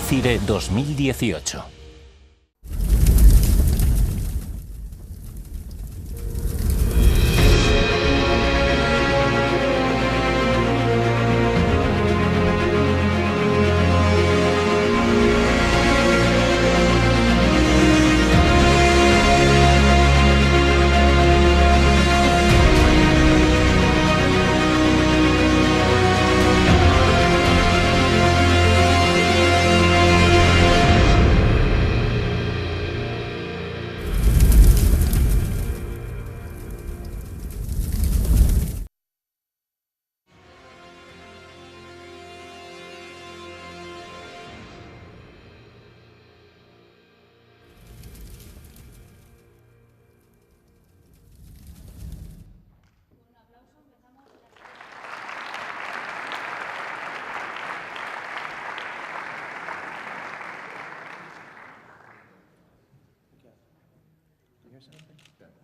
CIRE 2018.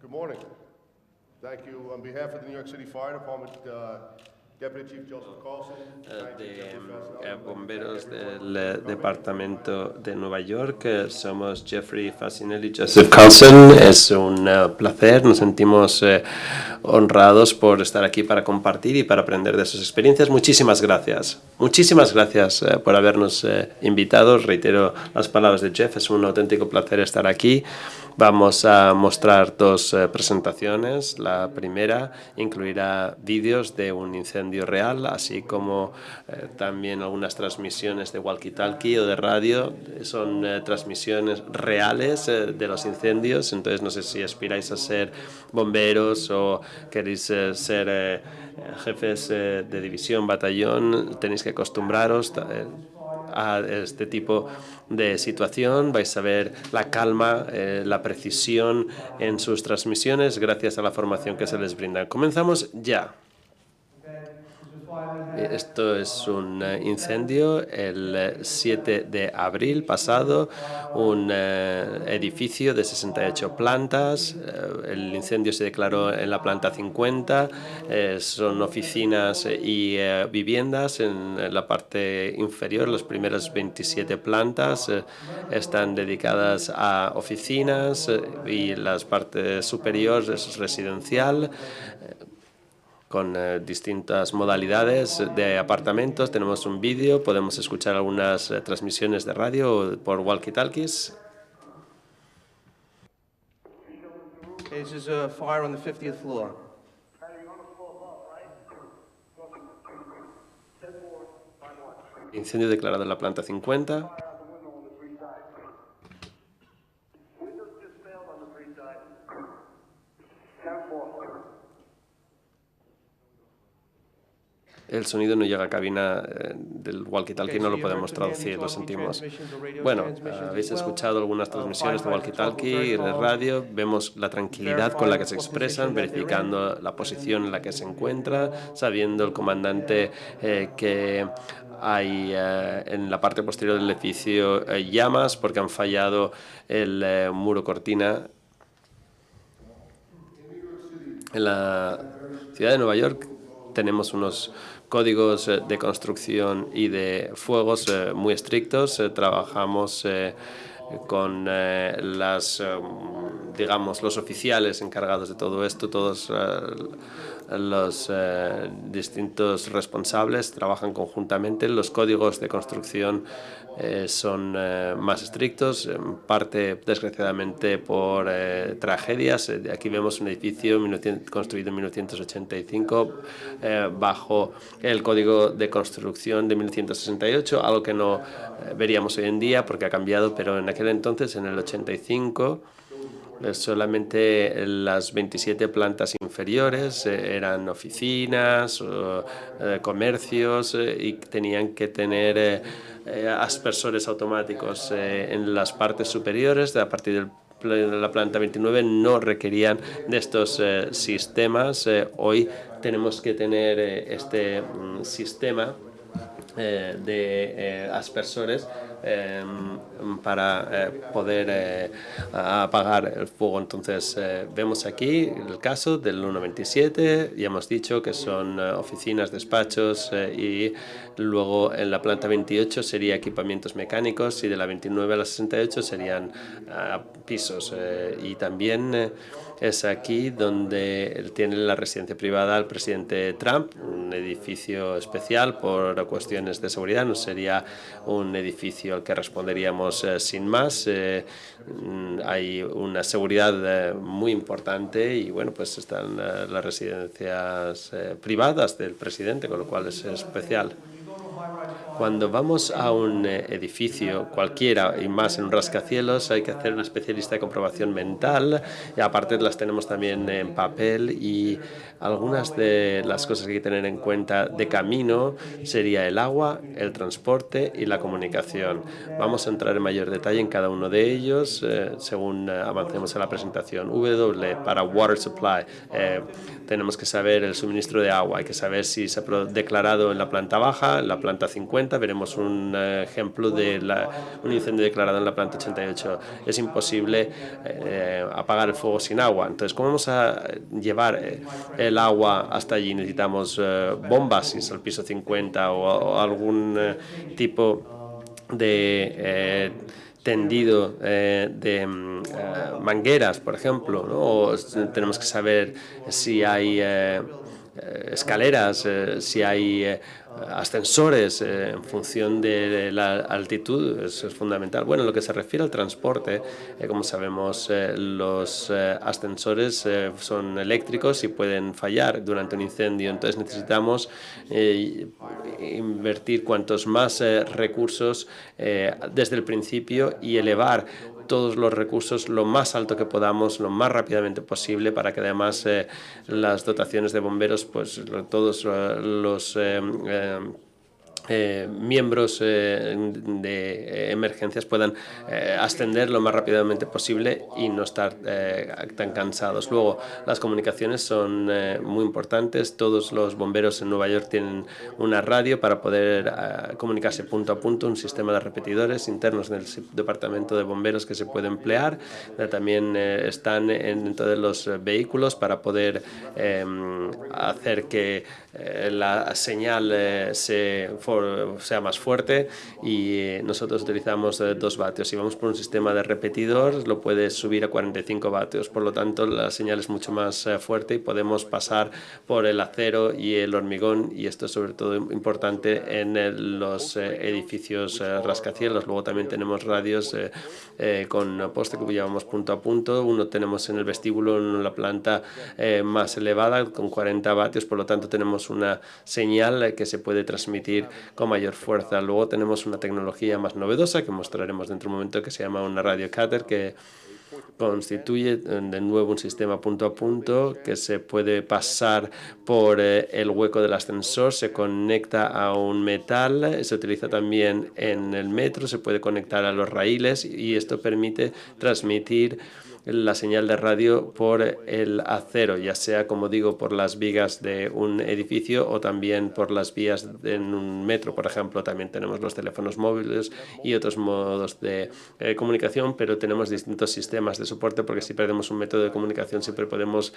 Good morning. Thank you. On behalf of the New York City Fire Department, Deputy Chief Joseph Carlson, bomberos del Departamento de Nueva York, somos Jeffrey Fasinelli y Joseph Carlson. Es un placer, nos sentimos honrados por estar aquí para compartir y para aprender de sus experiencias. Muchísimas gracias. Muchísimas gracias por habernos invitado. Reitero las palabras de Jeff, es un auténtico placer estar aquí. Vamos a mostrar dos presentaciones. La primera incluirá vídeos de un incendio real, así como también algunas transmisiones de walkie-talkie o de radio. Son transmisiones reales de los incendios, entonces no sé si aspiráis a ser bomberos o queréis ser jefes de división, batallón. Tenéis que acostumbraros a este tipo de situación. Vais a ver la calma, la precisión en sus transmisiones gracias a la formación que se les brinda. Comenzamos ya. Esto es un incendio el 7 de abril pasado, un edificio de 68 plantas. El incendio se declaró en la planta 50. Son oficinas y viviendas en la parte inferior. Las primeras 27 plantas están dedicadas a oficinas y la parte superior es residencial, con distintas modalidades de apartamentos. Tenemos un vídeo, podemos escuchar algunas transmisiones de radio por walkie-talkies. This is a fire on the 50th floor. Incendio declarado en la planta 50. El sonido no llega a cabina del walkie-talkie, no lo podemos traducir, lo sentimos. Bueno, habéis escuchado algunas transmisiones de walkie-talkie y de radio. Vemos la tranquilidad con la que se expresan, verificando la posición en la que se encuentra, sabiendo el comandante que hay en la parte posterior del edificio llamas porque han fallado el muro cortina. En la ciudad de Nueva York tenemos unos códigos de construcción y de fuegos muy estrictos. Trabajamos con digamos, los oficiales encargados de todo esto. Todos los distintos responsables trabajan conjuntamente. Los códigos de construcción son más estrictos, en parte desgraciadamente por tragedias. Aquí vemos un edificio construido en 1985 bajo el código de construcción de 1968, algo que no veríamos hoy en día porque ha cambiado, pero en aquel entonces, en el 85, solamente las 27 plantas inferiores eran oficinas, comercios, y tenían que tener aspersores automáticos en las partes superiores. A partir de la planta 29 no requerían de estos sistemas. Hoy tenemos que tener este sistema de aspersores para poder apagar el fuego. Entonces vemos aquí el caso del 127, ya hemos dicho que son oficinas, despachos y luego en la planta 28 sería equipamientos mecánicos y de la 29 a la 68 serían pisos y también es aquí donde tiene la residencia privada el presidente Trump, un edificio especial por cuestiones de seguridad. No sería un edificio al que responderíamos sin más. Hay una seguridad muy importante y bueno, pues están las residencias privadas del presidente, con lo cual es especial. Cuando vamos a un edificio cualquiera y más en un rascacielos, hay que hacer una especialista de comprobación mental y aparte las tenemos también en papel y algunas de las cosas que hay que tener en cuenta de camino sería el agua, el transporte y la comunicación. Vamos a entrar en mayor detalle en cada uno de ellos según avancemos en la presentación. W para Water Supply. Tenemos que saber el suministro de agua, hay que saber si se ha declarado en la planta baja, en la planta 50, veremos un ejemplo de un incendio declarado en la planta 88. Es imposible apagar el fuego sin agua. Entonces, ¿cómo vamos a llevar el agua hasta allí? Necesitamos bombas, si es el piso 50 o algún tipo de tendido de mangueras, por ejemplo, ¿no? O tenemos que saber si hay escaleras, si hay ascensores en función de la altitud, eso es fundamental. Bueno, en lo que se refiere al transporte, como sabemos, los ascensores son eléctricos y pueden fallar durante un incendio, entonces necesitamos invertir cuantos más recursos desde el principio y elevar todos los recursos lo más alto que podamos, lo más rápidamente posible, para que además las dotaciones de bomberos, pues todos los miembros de emergencias puedan ascender lo más rápidamente posible y no estar tan cansados. Luego, las comunicaciones son muy importantes. Todos los bomberos en Nueva York tienen una radio para poder comunicarse punto a punto, un sistema de repetidores internos del departamento de bomberos que se puede emplear. También están dentro de los vehículos para poder hacer que la señal sea más fuerte y nosotros utilizamos 2 vatios. Si vamos por un sistema de repetidor, lo puedes subir a 45 vatios. Por lo tanto, la señal es mucho más fuerte y podemos pasar por el acero y el hormigón, y esto es sobre todo importante en los edificios rascacielos. Luego también tenemos radios con poste que llevamos punto a punto. Uno tenemos en el vestíbulo, en la planta más elevada, con 40 vatios. Por lo tanto, tenemos una señal que se puede transmitir con mayor fuerza. Luego tenemos una tecnología más novedosa que mostraremos dentro de un momento, que se llama una radio cutter, que constituye de nuevo un sistema punto a punto que se puede pasar por el hueco del ascensor, se conecta a un metal, se utiliza también en el metro, se puede conectar a los raíles y esto permite transmitir la señal de radio por el acero, ya sea, como digo, por las vigas de un edificio o también por las vías en un metro, por ejemplo. También tenemos los teléfonos móviles y otros modos de comunicación, pero tenemos distintos sistemas de soporte, porque si perdemos un método de comunicación siempre podemos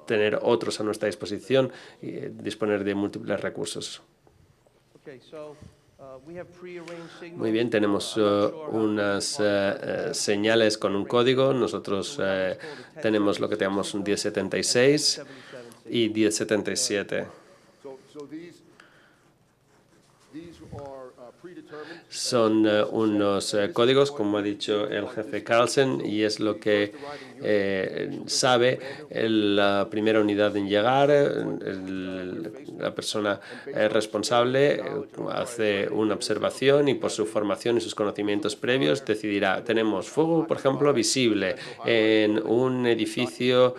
tener otros a nuestra disposición y disponer de múltiples recursos. Muy bien, tenemos unas señales con un código. Nosotros tenemos lo que tenemos un 1076 y 1077. Son unos códigos, como ha dicho el jefe Carlsen, y es lo que sabe la primera unidad en llegar. La persona responsable hace una observación y por su formación y sus conocimientos previos decidirá: tenemos fuego, por ejemplo, visible en un edificio,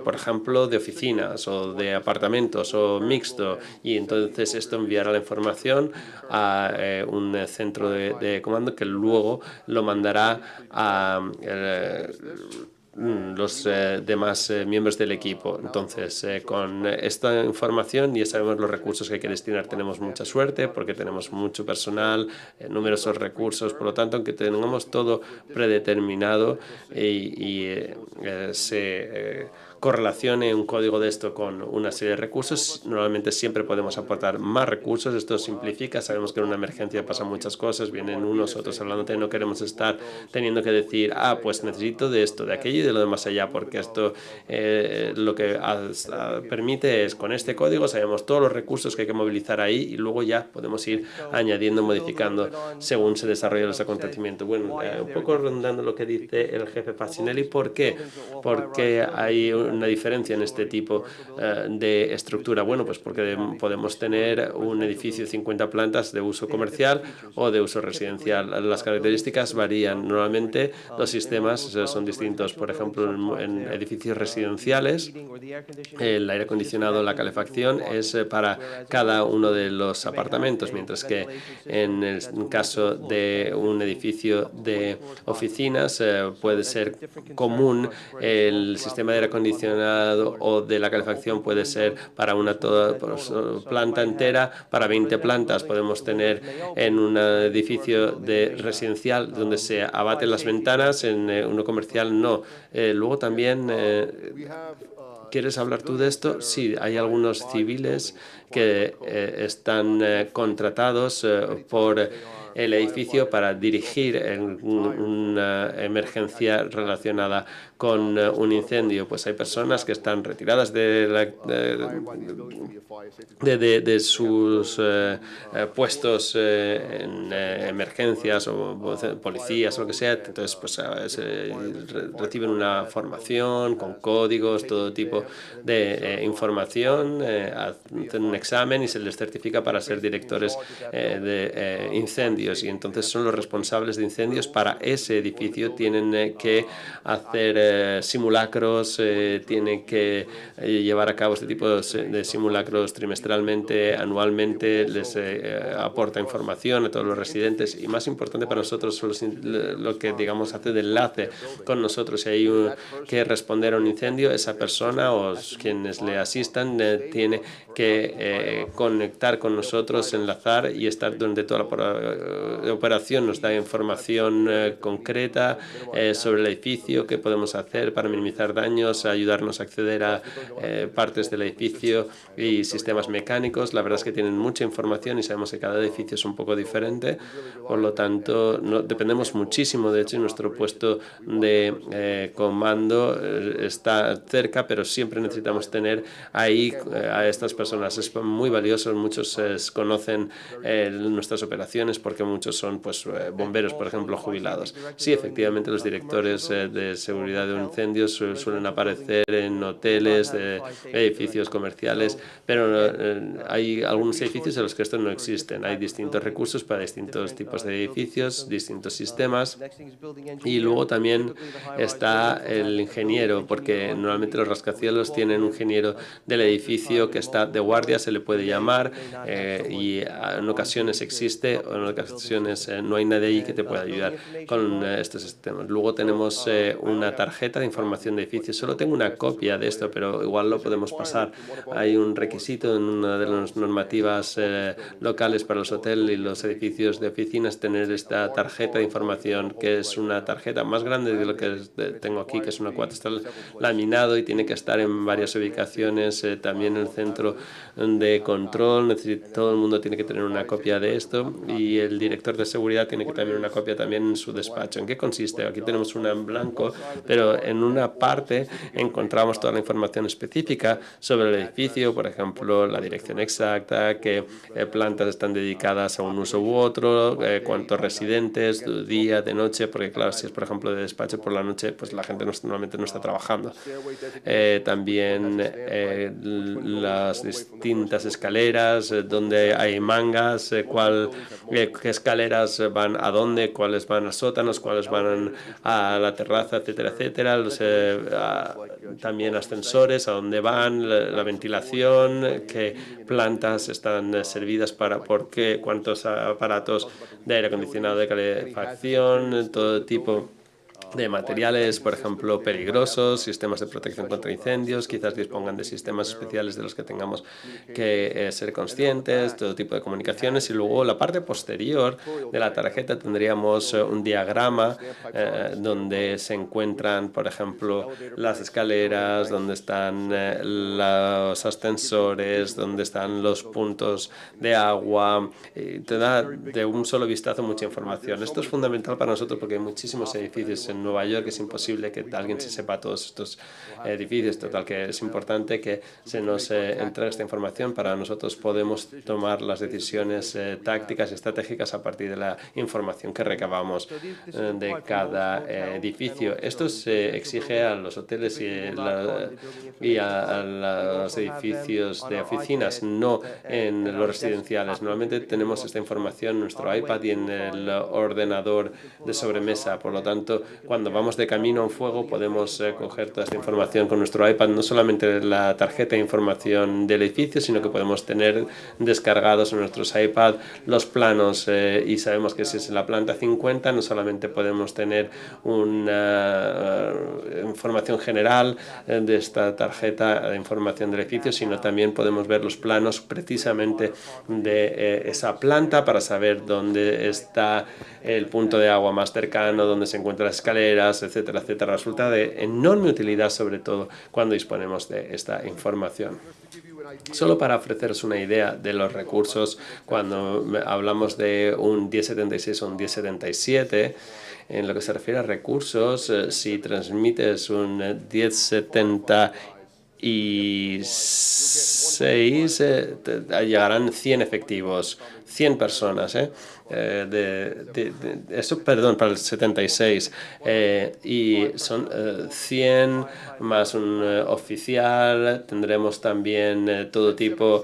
por ejemplo, de oficinas o de apartamentos o mixto, y entonces esto enviará la información a un centro de comando que luego lo mandará a los demás miembros del equipo. Entonces, con esta información ya sabemos los recursos que hay que destinar. Tenemos mucha suerte porque tenemos mucho personal, numerosos recursos. Por lo tanto, aunque tengamos todo predeterminado y se correlacione un código de esto con una serie de recursos, normalmente siempre podemos aportar más recursos. Esto simplifica. Sabemos que en una emergencia pasan muchas cosas, vienen unos, otros hablándote. No queremos estar teniendo que decir, pues necesito de esto, de aquello y de lo demás allá, porque esto lo que permite es, con este código sabemos todos los recursos que hay que movilizar ahí y luego ya podemos ir añadiendo, modificando según se desarrolla los acontecimientos. Bueno, un poco rondando lo que dice el jefe Facinelli. ¿Por qué? Porque hay una diferencia en este tipo de estructura. Bueno, pues porque podemos tener un edificio de 50 plantas de uso comercial o de uso residencial. Las características varían. Normalmente los sistemas son distintos. Por ejemplo, en edificios residenciales, el aire acondicionado, la calefacción es para cada uno de los apartamentos, mientras que en el caso de un edificio de oficinas puede ser común. El sistema de aire acondicionado o de la calefacción puede ser para una planta entera, para 20 plantas. Podemos tener en un edificio de residencial donde se abaten las ventanas, en uno comercial no. Luego también, ¿quieres hablar tú de esto? Sí, hay algunos civiles que están contratados por el edificio para dirigir en una emergencia relacionada con un incendio. Pues hay personas que están retiradas de sus puestos en emergencias o policías o lo que sea. Entonces, pues reciben una formación con códigos, todo tipo de información, hacen un examen y se les certifica para ser directores de incendios, y entonces son los responsables de incendios para ese edificio. Tienen que hacer simulacros, tienen que llevar a cabo este tipo de simulacros trimestralmente, anualmente. Les aporta información a todos los residentes, y más importante para nosotros lo que, digamos, hace de enlace con nosotros. Si hay que responder a un incendio, esa persona o quienes le asistan tiene que conectar con nosotros, enlazar y estar durante toda la operación. Nos da información concreta sobre el edificio, qué podemos hacer para minimizar daños, ayudarnos a acceder a partes del edificio y sistemas mecánicos. La verdad es que tienen mucha información y sabemos que cada edificio es un poco diferente. Por lo tanto, dependemos muchísimo. De hecho, nuestro puesto de comando está cerca, pero siempre necesitamos tener ahí a estas personas. Es muy valioso. Muchos conocen nuestras operaciones porque muchos son bomberos, por ejemplo, jubilados. Sí, efectivamente, los directores de seguridad de incendios suelen aparecer en hoteles, de edificios comerciales, pero hay algunos edificios en los que esto no existen. Hay distintos recursos para distintos tipos de edificios, distintos sistemas, y luego también está el ingeniero, porque normalmente los rascacielos tienen un ingeniero del edificio que está de guardia, se le puede llamar, y en ocasiones existe, o en ocasiones no hay nadie ahí que te pueda ayudar con estos sistemas. Luego tenemos una tarjeta de información de edificios. Solo tengo una copia de esto, pero igual lo podemos pasar. Hay un requisito en una de las normativas locales para los hoteles y los edificios de oficinas, tener esta tarjeta de información, que es una tarjeta más grande de lo que tengo aquí, que es una 4. Está laminado y tiene que estar en varias ubicaciones, también en el centro de control. Todo el mundo tiene que tener una copia de esto, y el director de seguridad tiene que tener una copia también en su despacho. ¿En qué consiste? Aquí tenemos una en blanco, pero en una parte encontramos toda la información específica sobre el edificio, por ejemplo, la dirección exacta, qué plantas están dedicadas a un uso u otro, cuántos residentes, de día, de noche, porque claro, si es por ejemplo de despacho por la noche, pues la gente normalmente no está trabajando. También las distintas escaleras, donde hay mangas, qué escaleras van a dónde, cuáles van a sótanos, cuáles van a la terraza, etcétera, etcétera. También ascensores, a dónde van, la ventilación, qué plantas están servidas por qué, cuántos aparatos de aire acondicionado, de calefacción, todo tipo de materiales, por ejemplo, peligrosos, sistemas de protección contra incendios, quizás dispongan de sistemas especiales de los que tengamos que ser conscientes, todo tipo de comunicaciones. Y luego la parte posterior de la tarjeta tendríamos un diagrama donde se encuentran, por ejemplo, las escaleras, donde están los ascensores, donde están los puntos de agua. Te da de un solo vistazo mucha información. Esto es fundamental para nosotros porque hay muchísimos edificios en Nueva York. Es imposible que alguien se sepa todos estos edificios. Total, que es importante que se nos entregue esta información para nosotros podemos tomar las decisiones tácticas y estratégicas a partir de la información que recabamos de cada edificio. Esto se exige a los hoteles y a los edificios de oficinas, no en los residenciales. Normalmente tenemos esta información en nuestro iPad y en el ordenador de sobremesa. Por lo tanto, cuando vamos de camino a un fuego podemos coger toda esta información con nuestro iPad, no solamente la tarjeta de información del edificio, sino que podemos tener descargados en nuestros iPad los planos y sabemos que si es en la planta 50 no solamente podemos tener una información general de esta tarjeta de información del edificio, sino también podemos ver los planos precisamente de esa planta para saber dónde está el punto de agua más cercano, dónde se encuentran las escaleras, etcétera, etcétera. Resulta de enorme utilidad, sobre todo cuando disponemos de esta información. Solo para ofreceros una idea de los recursos, cuando hablamos de un 1076 o un 1077, en lo que se refiere a recursos, si transmites un 1076, llegarán 100 efectivos, 100 personas, eso, perdón, para el 76, y son 100 más un oficial. Tendremos también todo tipo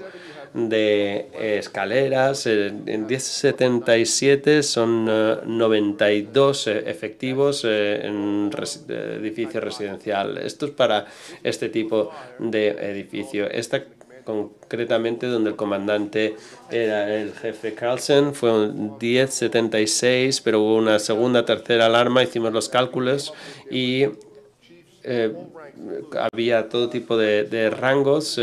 de escaleras. En 1077 son 92 efectivos en un edificio residencial. Esto es para este tipo de edificio. Esta concretamente donde el comandante era el jefe Carlson, fue un 1076, pero hubo una segunda, tercera alarma, hicimos los cálculos y había todo tipo de rangos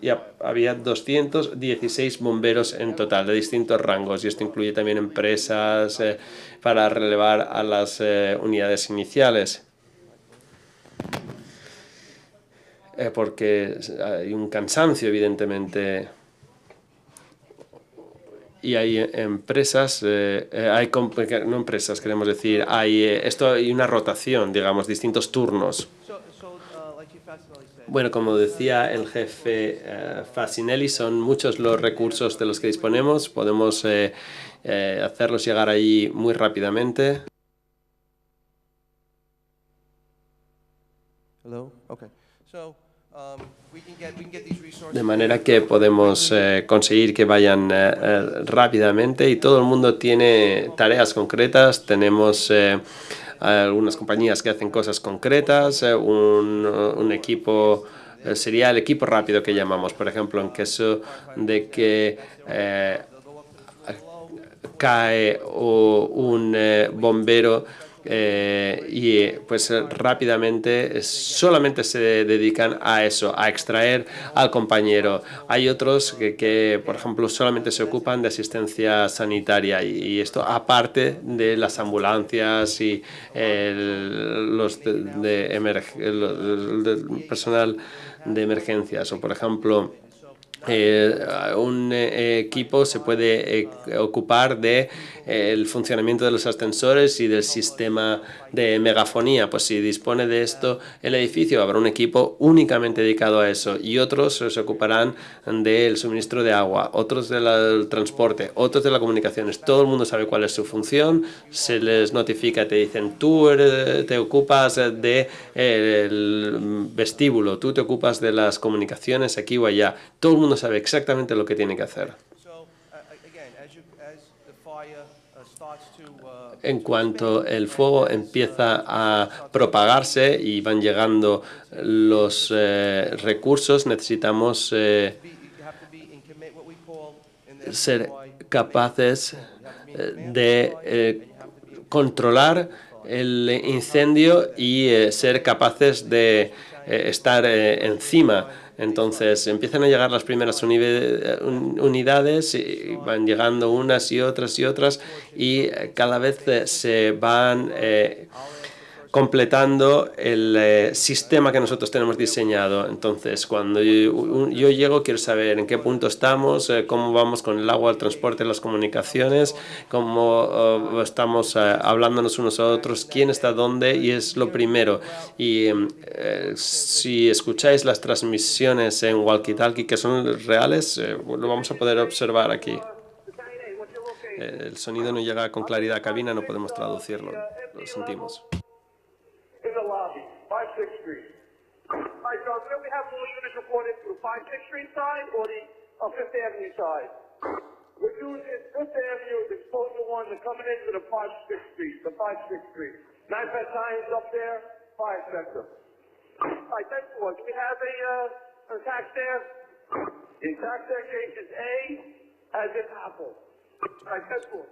y había 216 bomberos en total de distintos rangos, y esto incluye también empresas para relevar a las unidades iniciales. Porque hay un cansancio, evidentemente, y hay empresas, no empresas, queremos decir, hay una rotación, digamos, distintos turnos. Bueno, como decía el jefe Fasinelli, son muchos los recursos de los que disponemos, podemos hacerlos llegar allí muy rápidamente. De manera que podemos conseguir que vayan rápidamente, y todo el mundo tiene tareas concretas. Tenemos algunas compañías que hacen cosas concretas, un equipo sería el equipo rápido que llamamos, por ejemplo, en caso de que cae un bombero y pues rápidamente solamente se dedican a eso, a extraer al compañero. Hay otros que por ejemplo, solamente se ocupan de asistencia sanitaria, y esto aparte de las ambulancias y el personal de emergencias. O por ejemplo, un equipo se puede ocupar de el funcionamiento de los ascensores y del sistema de megafonía. Pues si dispone de esto el edificio, habrá un equipo únicamente dedicado a eso, y otros se ocuparán del suministro de agua, otros del transporte, otros de las comunicaciones. Todo el mundo sabe cuál es su función, se les notifica, te dicen: tú te ocupas del vestíbulo, tú te ocupas de las comunicaciones aquí o allá. Todo el mundo sabe exactamente lo que tiene que hacer. En cuanto el fuego empieza a propagarse y van llegando los recursos, necesitamos ser capaces de controlar el incendio y ser capaces de estar encima. Entonces empiezan a llegar las primeras unidades y van llegando unas y otras y cada vez se van completando el sistema que nosotros tenemos diseñado. Entonces, cuando yo llego, quiero saber en qué punto estamos, cómo vamos con el agua, el transporte, las comunicaciones, cómo estamos hablándonos unos a otros, quién está dónde, y es lo primero. Y si escucháis las transmisiones en walkie-talkie que son reales, lo vamos a poder observar aquí. El sonido no llega con claridad a cabina, no podemos traducirlo, lo sentimos. In the lobby, 5 6th Street. All right, John, where we have all units reported to 5 6th Street side or the 5th Avenue side? We're using 5th Avenue, the exposure one, they're coming into the 5 6th Street, the 5 6th Street. Night Battalions up there, fire sector. All right, that's the one. Do we have an attack there? The attack there, case is A, as in Apple. All right, that's the one.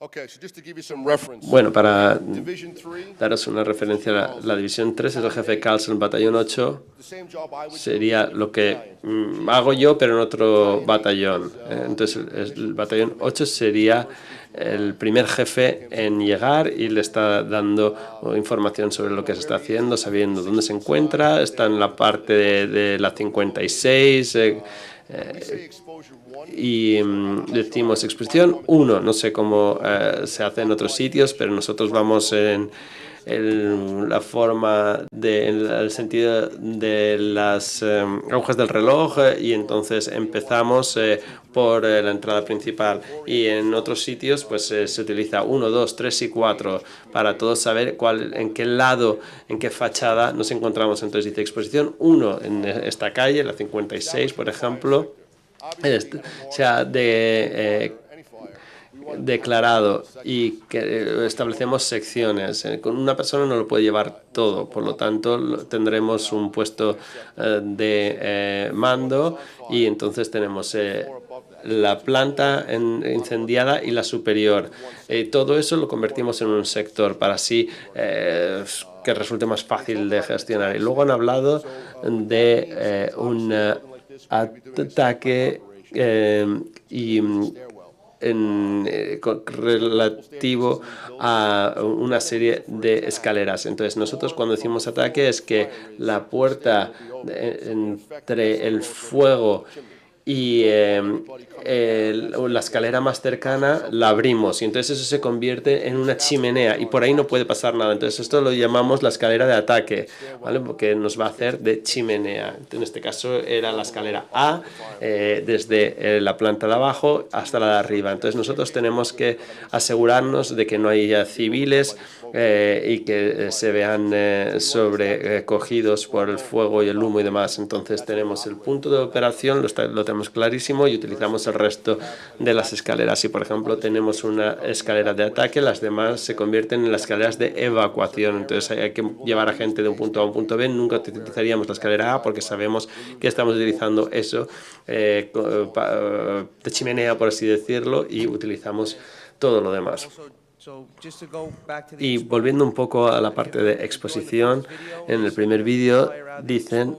Okay, so just to give you some reference. Bueno, para Division 3, daros una referencia, la División 3 es el jefe Carlson, Batallón 8 the same job I would sería lo que hago yo, pero en otro batallón. Entonces, el Batallón 8 sería el primer jefe en llegar y le está dando información sobre lo que se está haciendo, sabiendo dónde se encuentra, está en la parte de la 56, say exposure 1. y decimos exposición 1. No sé cómo se hace en otros sitios, pero nosotros vamos en la forma, en el sentido de las agujas del reloj, y entonces empezamos por la entrada principal, y en otros sitios pues se utiliza 1, 2, 3 y 4 para todos saber en qué lado, en qué fachada nos encontramos. Entonces dice exposición 1 en esta calle, la 56 por ejemplo, se ha declarado, y que establecemos secciones. Con una persona no lo puede llevar todo, por lo tanto tendremos un puesto de mando, y entonces tenemos la planta incendiada y la superior. Todo eso lo convertimos en un sector para así que resulte más fácil de gestionar. Y luego han hablado de un ataque relativo a una serie de escaleras. Entonces nosotros cuando decimos ataque es que la puerta entre el fuego y la escalera más cercana la abrimos, y entonces eso se convierte en una chimenea y por ahí no puede pasar nada. Entonces esto lo llamamos la escalera de ataque, ¿vale? Porque nos va a hacer de chimenea. En este caso era la escalera A, desde la planta de abajo hasta la de arriba. Entonces nosotros tenemos que asegurarnos de que no haya civiles y que se vean sobrecogidos por el fuego y el humo y demás. Entonces tenemos el punto de operación, lo tenemos clarísimo, y utilizamos el resto de las escaleras. Si por ejemplo tenemos una escalera de ataque, las demás se convierten en las escaleras de evacuación. Entonces hay que llevar a gente de un punto A a un punto B. Nunca utilizaríamos la escalera A porque sabemos que estamos utilizando eso de chimenea, por así decirlo, y utilizamos todo lo demás. Y volviendo un poco a la parte de exposición, en el primer vídeo dicen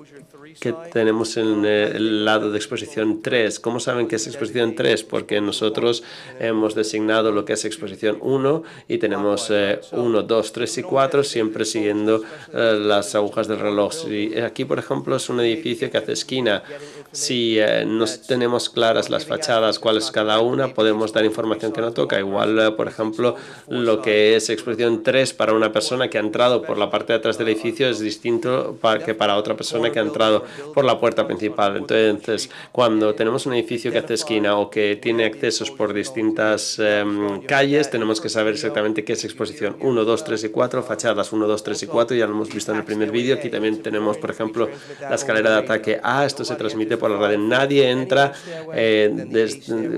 que tenemos en el lado de exposición 3. ¿Cómo saben que es exposición 3? Porque nosotros hemos designado lo que es exposición 1 y tenemos 1, 2, 3 y 4, siempre siguiendo las agujas del reloj. Y aquí, por ejemplo, es un edificio que hace esquina. Si no tenemos claras las fachadas, cuál es cada una, podemos dar información que no toca. Igual, por ejemplo, lo que es exposición 3 para una persona que ha entrado por la parte de atrás del edificio es distinto que para otra persona que ha entrado por la puerta principal. Entonces, cuando tenemos un edificio que hace esquina o que tiene accesos por distintas calles, tenemos que saber exactamente qué es exposición 1, 2, 3 y 4, fachadas 1, 2, 3 y 4, ya lo hemos visto en el primer vídeo. Aquí también tenemos, por ejemplo, la escalera de ataque A. Esto se transmite por la radio. Nadie entra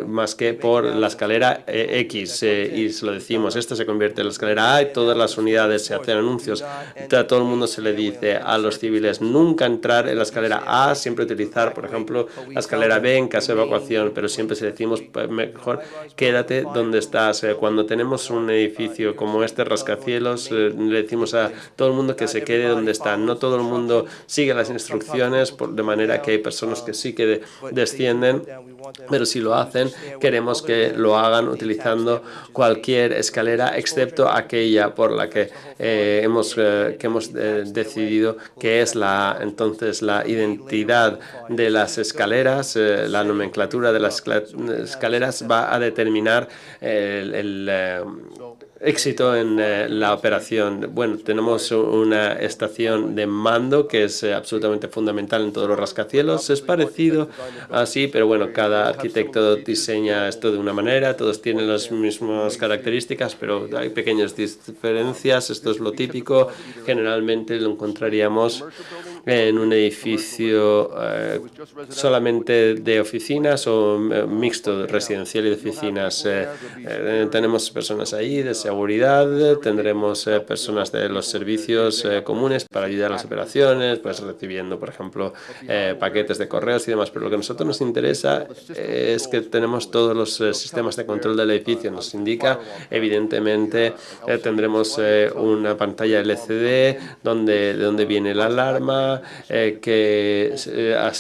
más que por la escalera X, y se lo decimos, esto se convierte en la escalera A, y todas las unidades se hacen anuncios. A todo el mundo se le dice a los civiles nunca entrar en la escalera escalera A, siempre utilizar, por ejemplo, la escalera B en caso de evacuación, pero siempre si decimos pues, mejor quédate donde estás. Cuando tenemos un edificio como este, rascacielos, le decimos a todo el mundo que se quede donde está. No todo el mundo sigue las instrucciones, de manera que hay personas que sí que descienden, pero si lo hacen, queremos que lo hagan utilizando cualquier escalera, excepto aquella por la que hemos decidido que es entonces la identidad de las escaleras, la nomenclatura de las escaleras va a determinar el éxito en la operación. Bueno, tenemos una estación de mando que es absolutamente fundamental en todos los rascacielos. Es parecido así, pero bueno, cada arquitecto diseña esto de una manera, todos tienen las mismas características, pero hay pequeñas diferencias. Esto es lo típico. Generalmente lo encontraríamos en un edificio solamente de oficinas o mixto, residencial y de oficinas. Tenemos personas ahí de seguridad, tendremos personas de los servicios comunes para ayudar a las operaciones, pues recibiendo, por ejemplo, paquetes de correos y demás. Pero lo que a nosotros nos interesa es que tenemos todos los sistemas de control del edificio. Nos indica, evidentemente, tendremos una pantalla LCD de donde viene la alarma, que se ha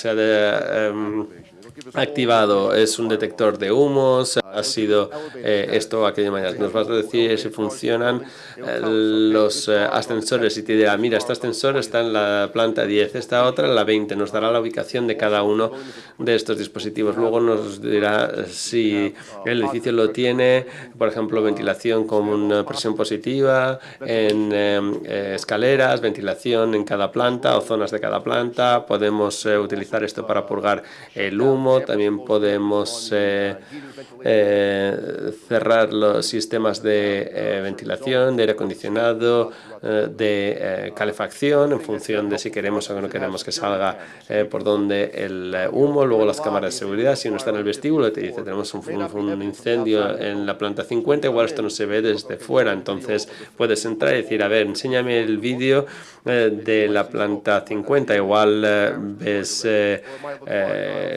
activado, es un detector de humos, ha sido esto o aquello mañana. Nos vas a decir si funcionan los ascensores y te dirá, mira, este ascensor está en la planta 10, esta otra en la 20. Nos dará la ubicación de cada uno de estos dispositivos. Luego nos dirá si el edificio lo tiene, por ejemplo, ventilación con una presión positiva en escaleras, ventilación en cada planta o zonas de cada planta. Podemos utilizar esto para purgar el humo. También podemos cerrar los sistemas de ventilación, de aire acondicionado, de calefacción en función de si queremos o no queremos que salga por donde el humo. Luego las cámaras de seguridad, si uno está en el vestíbulo te dice tenemos un incendio en la planta 50, igual esto no se ve desde fuera, entonces puedes entrar y decir, a ver, enséñame el vídeo de la planta 50, igual ves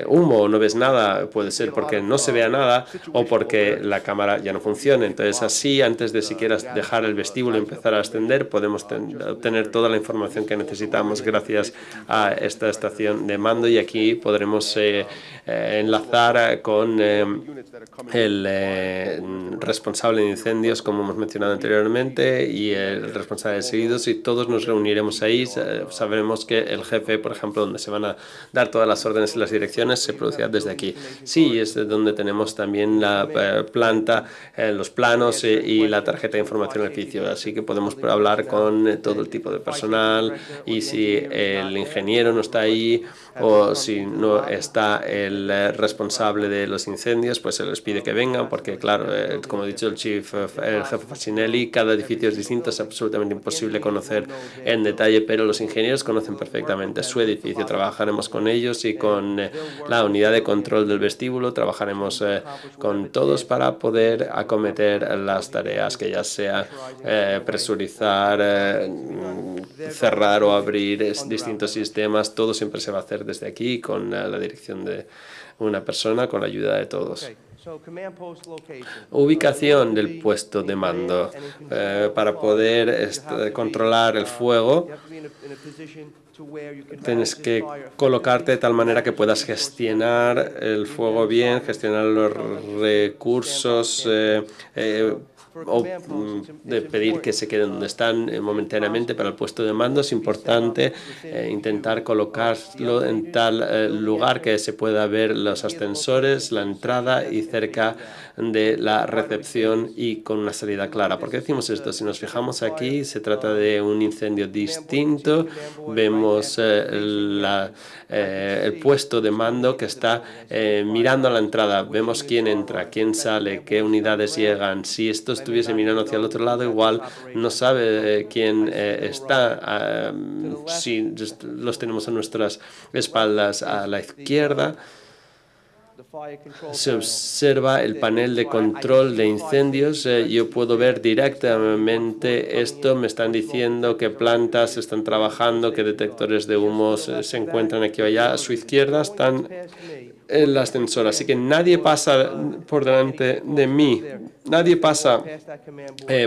humo o no ves nada, puede ser porque no se vea nada o porque la cámara ya no funciona. Entonces así, antes de siquiera dejar el vestíbulo y empezar a ascender, podemos obtener toda la información que necesitamos gracias a esta estación de mando, y aquí podremos enlazar con el responsable de incendios, como hemos mencionado anteriormente, y el responsable de seguidos, y todos nos reuniremos ahí. Sabremos que el jefe, por ejemplo, donde se van a dar todas las órdenes y las direcciones, se producirá desde aquí. Sí, es donde tenemos también la planta, los planos y la tarjeta de información del edificio, así que podemos hablar con todo el tipo de personal, y si el ingeniero no está ahí o si no está el responsable de los incendios, pues se les pide que vengan, porque claro, como ha dicho el jefe Fasinelli, cada edificio es distinto, es absolutamente imposible conocer en detalle, pero los ingenieros conocen perfectamente su edificio. Trabajaremos con ellos y con la unidad de control del vestíbulo, trabajaremos con todos para poder acometer las tareas, que ya sea presurizar, cerrar o abrir distintos sistemas. Todo siempre se va a hacer desde aquí con la dirección de una persona, con la ayuda de todos. Ubicación del puesto de mando. Para poder controlar el fuego, tienes que colocarte de tal manera que puedas gestionar el fuego bien, gestionar los recursos, o de pedir que se queden donde están momentáneamente. Para el puesto de mando es importante intentar colocarlo en tal lugar que se pueda ver los ascensores, la entrada, y cerca de la recepción y con una salida clara. ¿Por qué decimos esto? Si nos fijamos aquí, se trata de un incendio distinto. Vemos el puesto de mando que está mirando a la entrada. Vemos quién entra, quién sale, qué unidades llegan. Si esto estuviese mirando hacia el otro lado, igual no sabe quién está. Si los tenemos a nuestras espaldas a la izquierda, se observa el panel de control de incendios. Yo puedo ver directamente esto. Me están diciendo que plantas están trabajando, que detectores de humos se encuentran aquí o allá. A su izquierda están el ascensor, así que nadie pasa por delante de mí, nadie pasa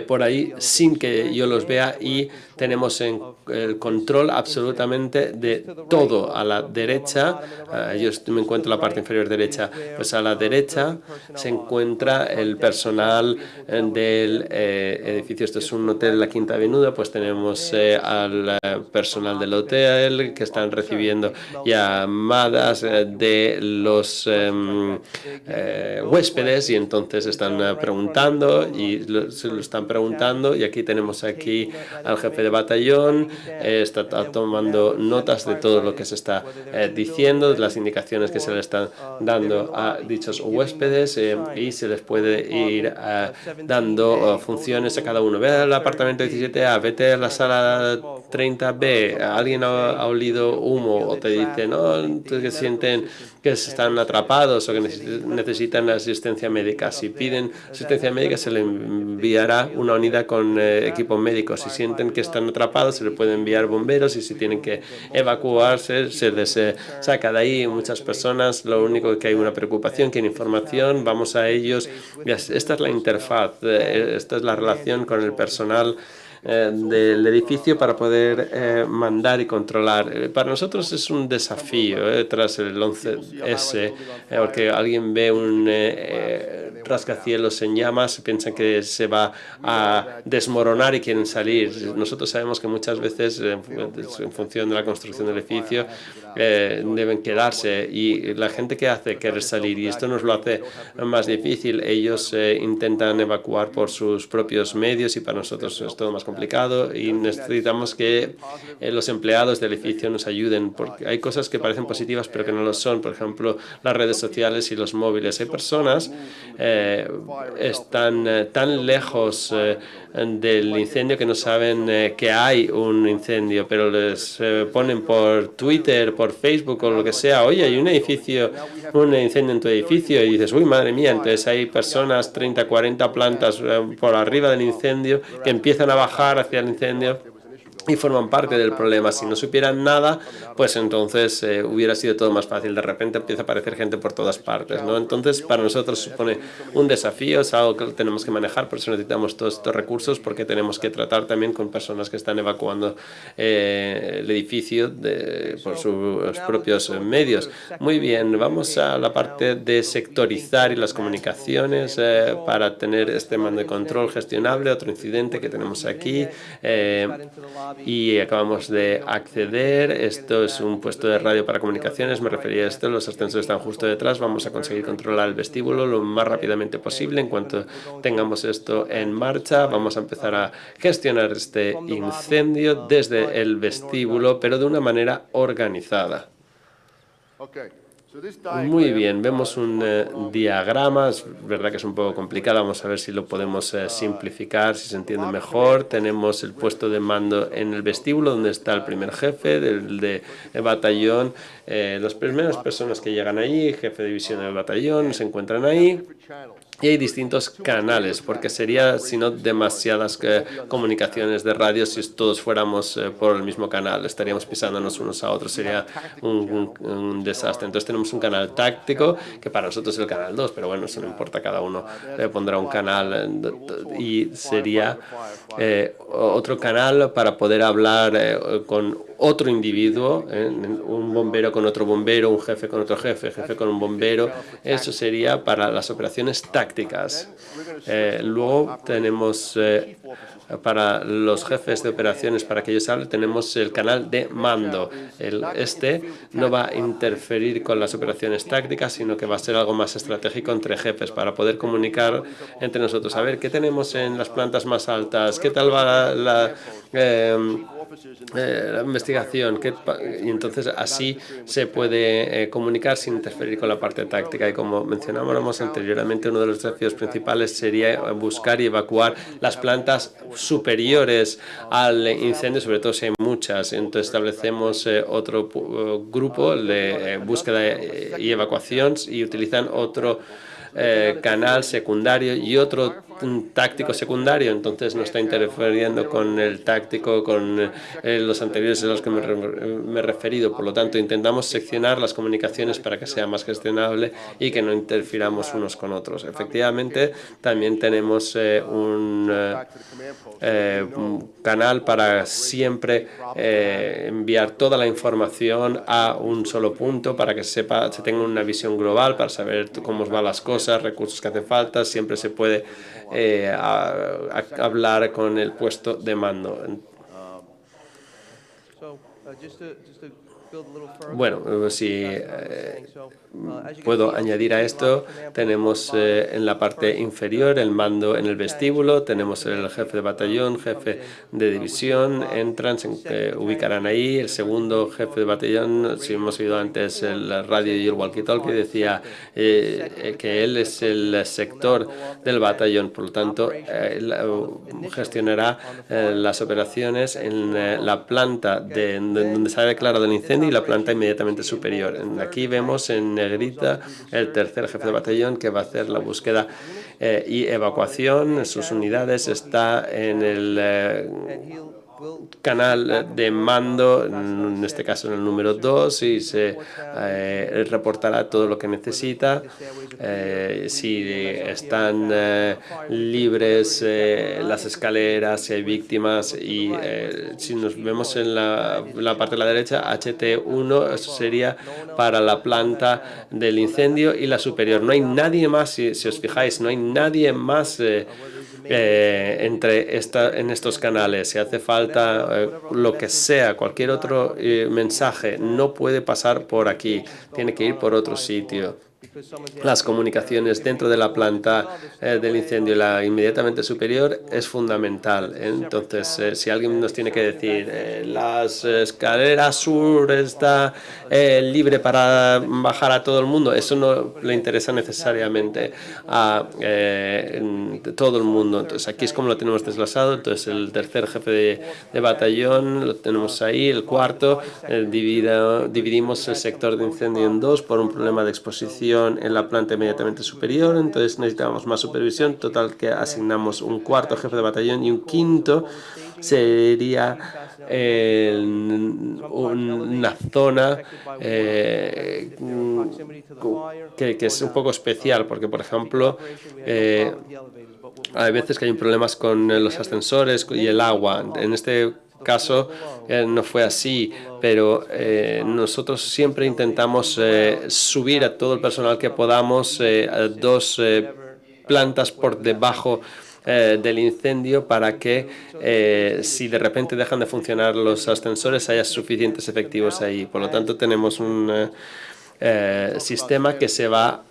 por ahí sin que yo los vea, y tenemos el control absolutamente de todo. A la derecha, yo me encuentro en la parte inferior derecha, pues a la derecha se encuentra el personal del edificio. Esto es un hotel en la Quinta Avenida, pues tenemos al personal del hotel que están recibiendo llamadas de los huéspedes, y entonces están preguntando y se lo están preguntando, y aquí tenemos aquí al jefe de batallón, está tomando notas de todo lo que se está diciendo, de las indicaciones que se le están dando a dichos huéspedes, y se les puede ir dando funciones a cada uno. Ve al apartamento 17A, vete a la sala 30B, alguien ha olido humo, o te dicen, no, que sienten que están atrapados o que necesitan asistencia médica. Si piden asistencia médica, se les enviará una unidad con equipo médico. Si sienten que están atrapados, se les puede enviar bomberos, y si tienen que evacuarse, se les saca de ahí. Muchas personas, lo único que hay una preocupación, quieren información, vamos a ellos. Esta es la interfaz, esta es la relación con el personal del edificio para poder mandar y controlar. Para nosotros es un desafío tras el 11S, porque alguien ve un rascacielos en llamas, piensan que se va a desmoronar y quieren salir. Nosotros sabemos que muchas veces, en función de la construcción del edificio, deben quedarse, y la gente que hace querer salir, y esto nos lo hace más difícil. Ellos intentan evacuar por sus propios medios, y para nosotros es todo más complicado, y necesitamos que los empleados del edificio nos ayuden, porque hay cosas que parecen positivas pero que no lo son. Por ejemplo, las redes sociales y los móviles. Hay personas están tan lejos del incendio que no saben que hay un incendio, pero les ponen por Twitter, por Facebook o lo que sea, oye, hay un incendio en tu edificio, y dices, uy, madre mía. Entonces hay personas 30, 40 plantas por arriba del incendio que empiezan a bajar hacia el incendio y forman parte del problema. Si no supieran nada, pues entonces hubiera sido todo más fácil. De repente empieza a aparecer gente por todas partes, ¿no? Entonces, para nosotros supone un desafío, es algo que tenemos que manejar, por eso necesitamos todos estos recursos, porque tenemos que tratar también con personas que están evacuando el edificio por sus propios medios. Muy bien, vamos a la parte de sectorizar y las comunicaciones para tener este mando de control gestionable. Otro incidente que tenemos aquí, y acabamos de acceder. Esto es un puesto de radio para comunicaciones, me refería a esto. Los ascensores están justo detrás. Vamos a conseguir controlar el vestíbulo lo más rápidamente posible. En cuanto tengamos esto en marcha, vamos a empezar a gestionar este incendio desde el vestíbulo, pero de una manera organizada. Muy bien, vemos un diagrama, es verdad que es un poco complicado, vamos a ver si lo podemos simplificar, si se entiende mejor. Tenemos el puesto de mando en el vestíbulo, donde está el primer jefe del batallón. Las primeras personas que llegan allí, jefe de división del batallón, se encuentran ahí. Y hay distintos canales, porque sería, si no, demasiadas comunicaciones de radio si todos fuéramos por el mismo canal. Estaríamos pisándonos unos a otros, sería un desastre. Entonces tenemos un canal táctico, que para nosotros es el canal 2, pero bueno, eso no importa, cada uno le pondrá un canal, y sería otro canal para poder hablar con otro individuo, un bombero con otro bombero, un jefe con otro jefe, jefe con un bombero. Eso sería para las operaciones tácticas. Luego tenemos para los jefes de operaciones, para que ellos hablen, tenemos el canal de mando. Este no va a interferir con las operaciones tácticas, sino que va a ser algo más estratégico entre jefes para poder comunicar entre nosotros. A ver, ¿qué tenemos en las plantas más altas? ¿Qué tal va la investigación. Y entonces así se puede comunicar sin interferir con la parte táctica. Y como mencionábamos anteriormente, uno de los desafíos principales sería buscar y evacuar las plantas superiores al incendio, sobre todo si hay muchas. Entonces establecemos otro grupo de búsqueda y evacuación y utilizan otro canal secundario y otro táctico secundario, entonces no está interfiriendo con el táctico, con los anteriores a los que me he referido. Por lo tanto, intentamos seccionar las comunicaciones para que sea más gestionable y que no interfiramos unos con otros. Efectivamente, también tenemos un canal para siempre enviar toda la información a un solo punto para que se tenga una visión global, para saber cómo van las cosas, recursos que hacen falta. Siempre se puede hablar con el puesto de mando. Bueno, si puedo añadir a esto, tenemos en la parte inferior el mando en el vestíbulo, tenemos el jefe de batallón, jefe de división, entran, se ubicarán ahí. El segundo jefe de batallón, si hemos oído antes el radio y el walkie-talkie, decía que él es el sector del batallón, por lo tanto gestionará las operaciones en la planta donde se ha declarado el incendio y la planta inmediatamente superior. Aquí vemos en negrita el tercer jefe de batallón que va a hacer la búsqueda y evacuación. Sus unidades está en el canal de mando, en este caso en el número 2, y se reportará todo lo que necesita. Si están libres las escaleras, si hay víctimas, y si nos vemos en la parte de la derecha, HT1, eso sería para la planta del incendio y la superior. No hay nadie más, si os fijáis, no hay nadie más en estos canales. Si hace falta lo que sea, cualquier otro mensaje, no puede pasar por aquí, tiene que ir por otro sitio. Las comunicaciones dentro de la planta del incendio, la inmediatamente superior, es fundamental. Entonces, si alguien nos tiene que decir las escaleras sur está libre para bajar a todo el mundo, eso no le interesa necesariamente a todo el mundo. Entonces, aquí es como lo tenemos desglasado. Entonces, el tercer jefe de batallón lo tenemos ahí, el cuarto, dividimos el sector de incendio en dos por un problema de exposición en la planta inmediatamente superior. Entonces necesitamos más supervisión, total que asignamos un cuarto jefe de batallón y un quinto sería una zona que es un poco especial, porque por ejemplo hay veces que hay problemas con los ascensores y el agua. En este caso no fue así, pero nosotros siempre intentamos subir a todo el personal que podamos a 2 plantas por debajo del incendio para que si de repente dejan de funcionar los ascensores haya suficientes efectivos ahí. Por lo tanto, tenemos un sistema que se va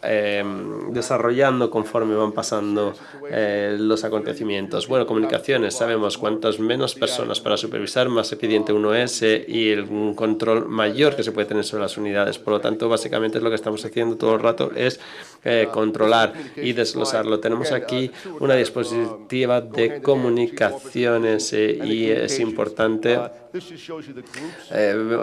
desarrollando conforme van pasando los acontecimientos. Bueno, comunicaciones, sabemos cuantas menos personas para supervisar, más eficiente uno es y un control mayor que se puede tener sobre las unidades. Por lo tanto, básicamente lo que estamos haciendo todo el rato es controlar y desglosarlo. Tenemos aquí una diapositiva de comunicaciones y es importante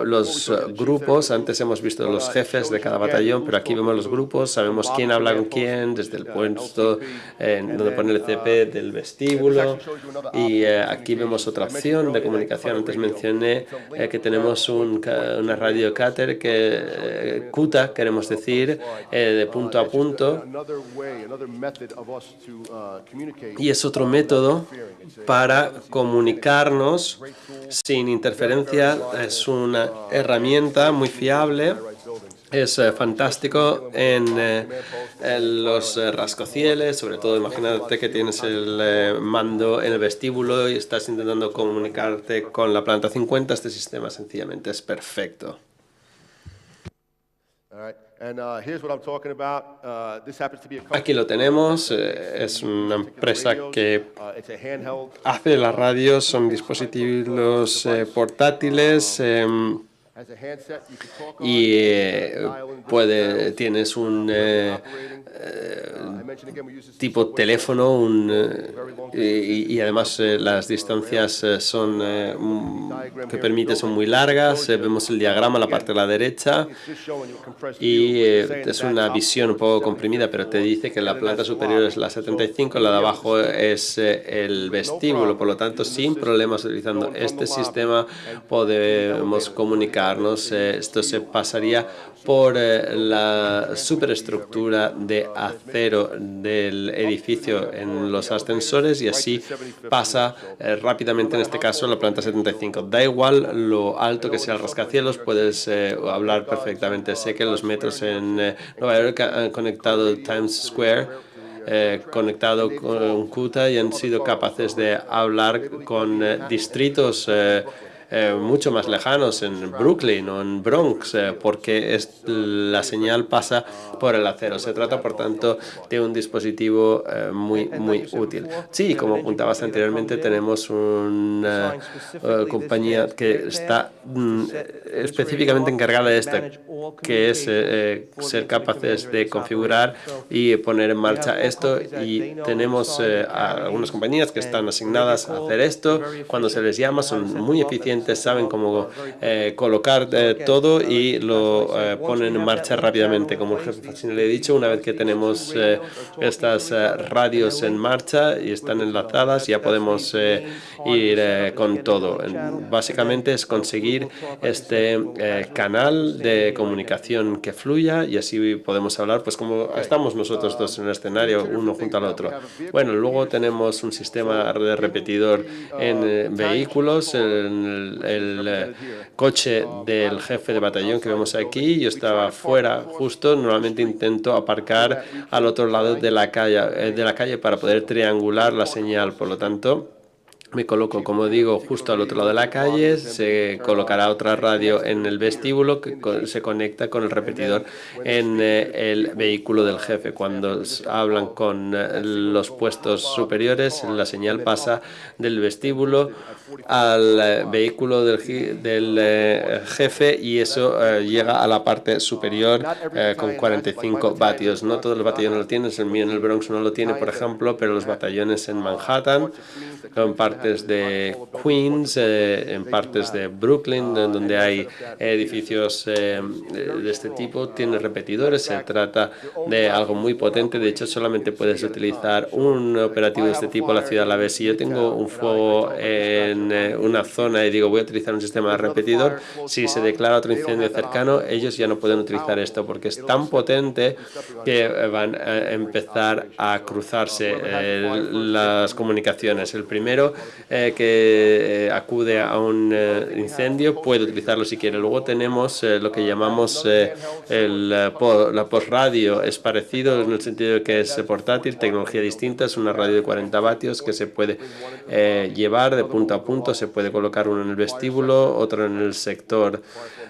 los grupos. Antes hemos visto los jefes de cada batallón, pero aquí vemos los grupos, sabemos quién habla con quién, desde el puesto donde pone el CP del vestíbulo, y aquí vemos otra opción de comunicación. Antes mencioné que tenemos una radio cáter que CUTA, queremos decir, de punto a punto, y es otro método para comunicarnos sin interferencia. Es una herramienta muy fiable. Es fantástico en los rascacielos, sobre todo imagínate que tienes el mando en el vestíbulo y estás intentando comunicarte con la planta 50. Este sistema sencillamente es perfecto. All right. And here's what I'm talking about. This happens to be a company. Aquí lo tenemos, es una empresa que It's a handheld. hace las radios, son dispositivos portátiles. Has a handset you can talk on. Y Dial in tienes un I mentioned again, we use this tipo teléfono y además las distancias son que permite son muy largas. Vemos el diagrama en la parte de la derecha It's just showing you a compressed y view. Saying es that una top visión un poco comprimida, pero te dice que la planta superior es la 75, la de abajo es el vestíbulo. Por lo tanto, sin problemas utilizando este sistema podemos comunicarnos. Esto se pasaría por la superestructura de acero del edificio en los ascensores y así pasa rápidamente, en este caso, la planta 75. Da igual lo alto que sea el rascacielos, puedes hablar perfectamente. Sé que los metros en Nueva York han conectado Times Square conectado con Kuta y han sido capaces de hablar con distritos mucho más lejanos en Brooklyn o en Bronx, porque la señal pasa por el acero. Se trata, por tanto, de un dispositivo muy útil. Sí, como apuntabas anteriormente, tenemos una compañía que está específicamente encargada de esto, que es ser capaces de configurar y poner en marcha esto, y tenemos algunas compañías que están asignadas a hacer esto. Cuando se les llama son muy eficientes, saben cómo colocar todo y lo ponen en marcha rápidamente. Como el jefe Fassino le he dicho, una vez que tenemos estas radios en marcha y están enlazadas, ya podemos ir con todo. Básicamente es conseguir este canal de comunicación que fluya y así podemos hablar, pues como estamos nosotros dos en el escenario, uno junto al otro. Bueno, luego tenemos un sistema de repetidor en vehículos. El coche del jefe de batallón que vemos aquí, yo estaba fuera justo, normalmente intento aparcar al otro lado de la calle para poder triangular la señal. Por lo tanto, me coloco, como digo, justo al otro lado de la calle. Se colocará otra radio en el vestíbulo que se conecta con el repetidor en el vehículo del jefe. Cuando hablan con los puestos superiores, la señal pasa del vestíbulo al vehículo del jefe y eso llega a la parte superior con 45 vatios. No todos los batallones lo tienen, el mío en el Bronx no lo tiene, por ejemplo, pero los batallones en Manhattan, en partes de Queens, en partes de Brooklyn, donde hay edificios de este tipo, tiene repetidores. Se trata de algo muy potente. De hecho, solamente puedes utilizar un operativo de este tipo en la ciudad a la vez. Si yo tengo un fuego en una zona y digo voy a utilizar un sistema de repetidor, si se declara otro incendio cercano, ellos ya no pueden utilizar esto porque es tan potente que van a empezar a cruzarse las comunicaciones. El primero que acude a un incendio puede utilizarlo si quiere. Luego tenemos lo que llamamos la posradio. Es parecido en el sentido de que es portátil, tecnología distinta. Es una radio de 40 vatios que se puede llevar de punto a punto. Se puede colocar uno en el vestíbulo, otro en el sector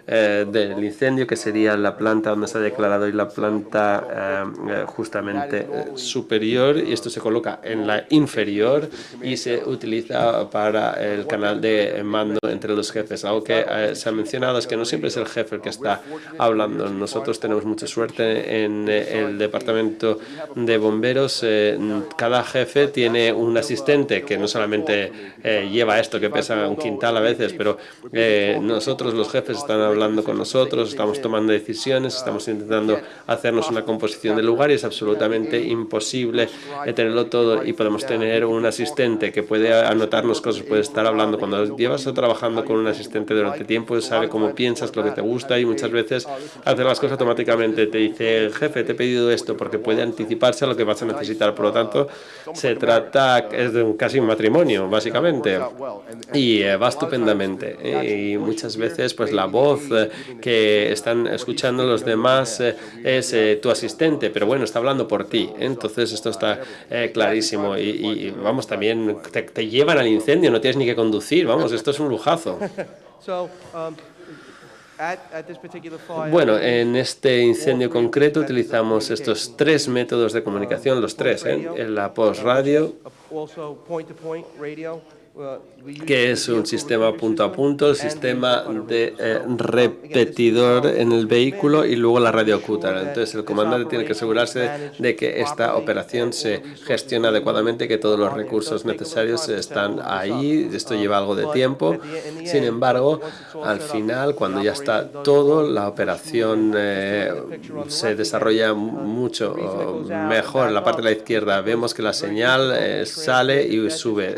del incendio, que sería la planta donde se ha declarado, y la planta justamente superior, y esto se coloca en la inferior y se utiliza para el canal de mando entre los jefes. Algo que se ha mencionado es que no siempre es el jefe el que está hablando. Nosotros tenemos mucha suerte en el departamento de bomberos. Cada jefe tiene un asistente que no solamente lleva esto que pesa un quintal a veces, pero nosotros los jefes están hablando con nosotros, estamos tomando decisiones, estamos intentando hacernos una composición del lugar, y es absolutamente imposible tenerlo todo, y podemos tener un asistente que puede anotarnos cosas, puede estar hablando. Cuando llevas trabajando con un asistente durante tiempo, sabe cómo piensas, lo que te gusta, y muchas veces hace las cosas automáticamente. Te dice, jefe, te he pedido esto, porque puede anticiparse a lo que vas a necesitar. Por lo tanto, se trata es de casi un matrimonio, básicamente, y va estupendamente. Y muchas veces pues la voz que están escuchando los demás es tu asistente, pero bueno, está hablando por ti. Entonces esto está clarísimo, y vamos, también te llevan al incendio, no tienes ni que conducir, vamos, esto es un lujazo. So, At this particular fire, Bueno, en este incendio concreto utilizamos estos 3 métodos de comunicación, los 3, en la post-radio, also point-to-point radio. que es un sistema punto a punto, el sistema de repetidor en el vehículo y luego la radio oculta. Entonces el comandante tiene que asegurarse de que esta operación se gestiona adecuadamente, que todos los recursos necesarios están ahí. Esto lleva algo de tiempo. Sin embargo, al final, cuando ya está todo, la operación se desarrolla mucho mejor. En la parte de la izquierda vemos que la señal sale y sube.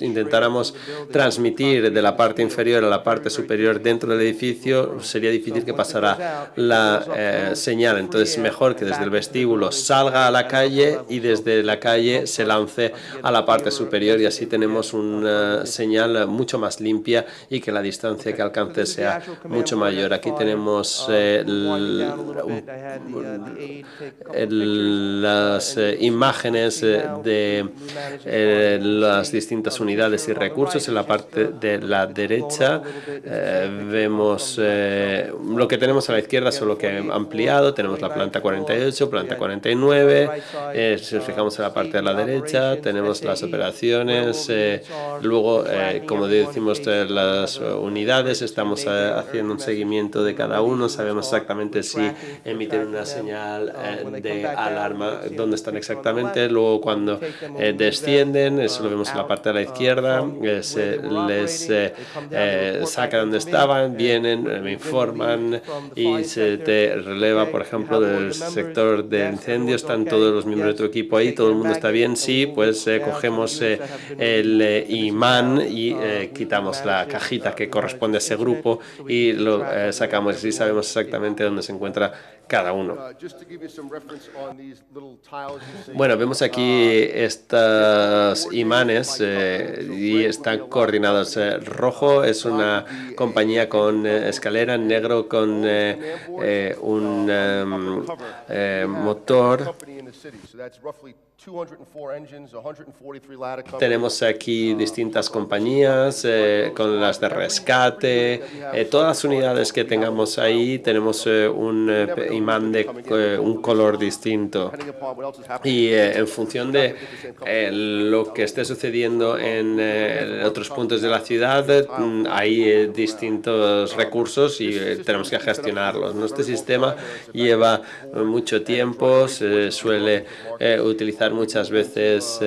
Intentáramos transmitir de la parte inferior a la parte superior dentro del edificio, sería difícil que pasara la señal. Entonces, mejor que desde el vestíbulo salga a la calle y desde la calle se lance a la parte superior, y así tenemos una señal mucho más limpia y que la distancia que alcance sea mucho mayor. Aquí tenemos las imágenes de las distintas unidades y recursos. En la parte de la derecha vemos lo que tenemos a la izquierda, solo que he ampliado. Tenemos la planta 48, planta 49. Si nos fijamos en la parte de la derecha, tenemos las operaciones. Luego, como decimos, las unidades, estamos haciendo un seguimiento de cada uno. Sabemos exactamente si emiten una señal de alarma, dónde están exactamente. Luego, cuando descienden, eso lo vemos en la parte de la izquierda, se les saca donde estaban, vienen, me informan y se te releva, por ejemplo, del sector de incendio. Están todos los miembros de tu equipo ahí, todo el mundo está bien. Sí, pues cogemos el imán y quitamos la cajita que corresponde a ese grupo y lo sacamos. Así sabemos exactamente dónde se encuentra cada uno. Bueno, vemos aquí estos imanes y están coordinados. Rojo es una compañía con escalera, negro con un motor. Tenemos aquí distintas compañías con las de rescate. Todas las unidades que tengamos ahí tenemos un imán de un color distinto. Y en función de lo que esté sucediendo en otros puntos de la ciudad, hay distintos recursos y tenemos que gestionarlos. Este sistema lleva mucho tiempo, se suele utilizar muchas veces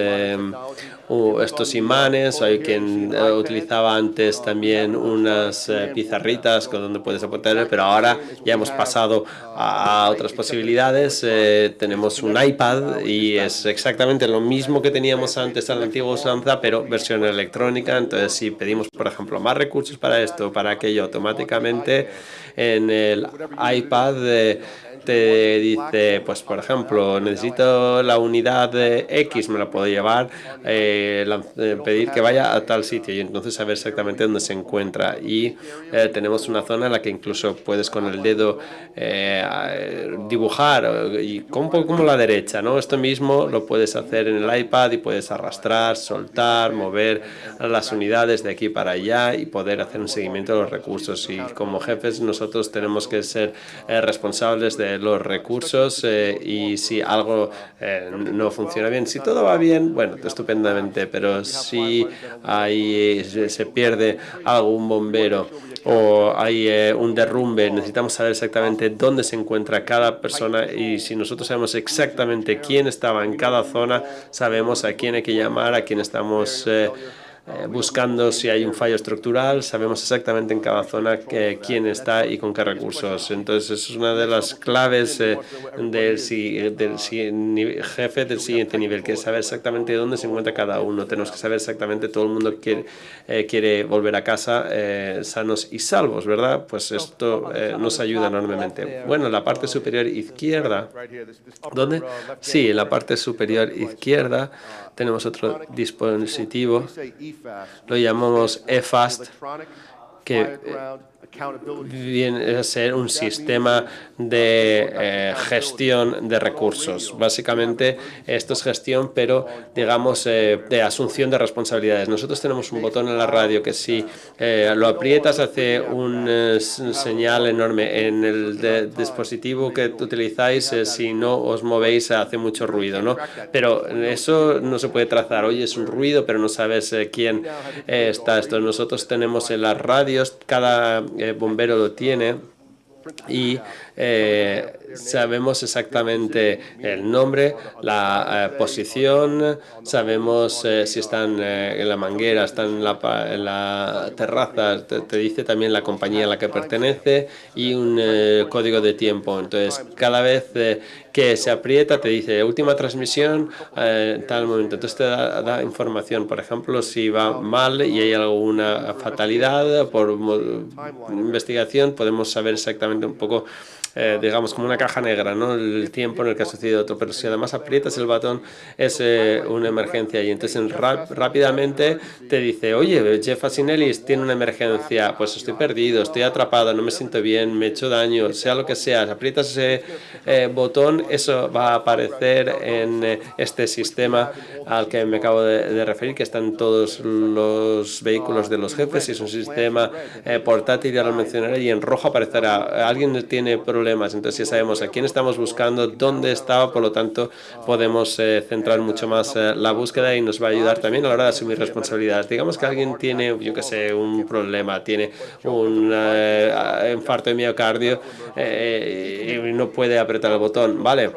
estos imanes. Hay quien utilizaba antes también unas pizarritas con donde puedes apuntar, pero ahora ya hemos pasado a otras posibilidades. Tenemos un iPad y es exactamente lo mismo que teníamos antes a la antigua usanza, pero versión electrónica. Entonces, si pedimos, por ejemplo, más recursos para esto, para aquello, automáticamente en el iPad te dice, pues por ejemplo, necesito la unidad X, me la puedo llevar, pedir que vaya a tal sitio y entonces saber exactamente dónde se encuentra. Y tenemos una zona en la que incluso puedes con el dedo dibujar, y un poco como la derecha, ¿no? Esto mismo lo puedes hacer en el iPad y puedes arrastrar, soltar, mover las unidades de aquí para allá y poder hacer un seguimiento de los recursos. Y como jefes nosotros tenemos que ser responsables de los recursos y si algo no funciona bien, si todo va bien, bueno, estupendamente, pero si se pierde algún bombero o hay un derrumbe, necesitamos saber exactamente dónde se encuentra cada persona, y si nosotros sabemos exactamente quién estaba en cada zona, sabemos a quién hay que llamar, a quién estamos buscando. Si hay un fallo estructural, sabemos exactamente en cada zona quién está y con qué recursos. Entonces, eso es una de las claves del jefe del siguiente nivel, que es saber exactamente dónde se encuentra cada uno. Tenemos que saber exactamente, todo el mundo quiere volver a casa sanos y salvos, ¿verdad? Pues esto nos ayuda enormemente. Bueno, en la parte superior izquierda, ¿dónde? Sí, en la parte superior izquierda tenemos otro dispositivo, lo llamamos EFAST, que accountability. a ser un sistema de gestión de recursos. Básicamente esto es gestión, pero digamos de asunción de responsabilidades. Nosotros tenemos un botón en la radio que si lo aprietas hace un señal enorme. En el dispositivo que utilizáis, si no os movéis, hace mucho ruido, ¿no? Pero eso no se puede trazar. Oye, es un ruido, pero no sabes quién está esto. Nosotros tenemos en las radios, cada bombero lo tiene, y sabemos exactamente el nombre, la posición, sabemos si están en la manguera, están en la terraza, te dice también la compañía a la que pertenece y un código de tiempo. Entonces, cada vez que se aprieta te dice última transmisión, tal momento. Entonces te da información. Por ejemplo, si va mal y hay alguna fatalidad por investigación, podemos saber exactamente un poco, digamos, como una caja negra, ¿no? El tiempo en el que ha sucedido otro. Pero si además aprietas el botón, es una emergencia. Y entonces rápidamente te dice, oye, Jeff Fasinelli tiene una emergencia, pues estoy perdido, estoy atrapado, no me siento bien, me he hecho daño, sea lo que sea. Si aprietas ese botón, eso va a aparecer en este sistema al que me acabo de referir, que está en todos los vehículos de los jefes, y es un sistema portátil, ya lo mencionaré, y en rojo aparecerá, alguien tiene problemas, entonces ya sabemos a quién estamos buscando, dónde estaba, por lo tanto podemos centrar mucho más la búsqueda y nos va a ayudar también a la hora de asumir responsabilidades. Digamos que alguien tiene, yo que sé, un problema, tiene un infarto de miocardio y no puede apretar el botón, ¿vale?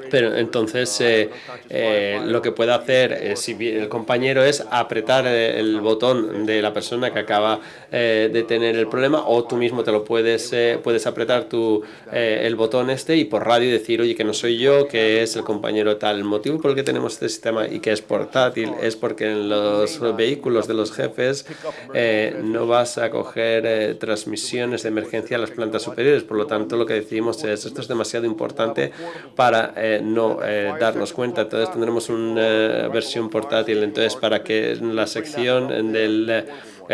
Pero entonces lo que puede hacer si el compañero es apretar el botón de la persona que acaba de tener el problema, o tú mismo te lo puedes apretar el botón y por radio decir, oye, que no soy yo, que es el compañero tal. El motivo por el que tenemos este sistema y que es portátil es porque en los vehículos de los jefes no vas a coger transmisiones de emergencia a las plantas superiores. Por lo tanto, lo que decimos es, esto es demasiado importante para no darnos cuenta. Entonces tendremos una versión portátil. Entonces, para que la sección del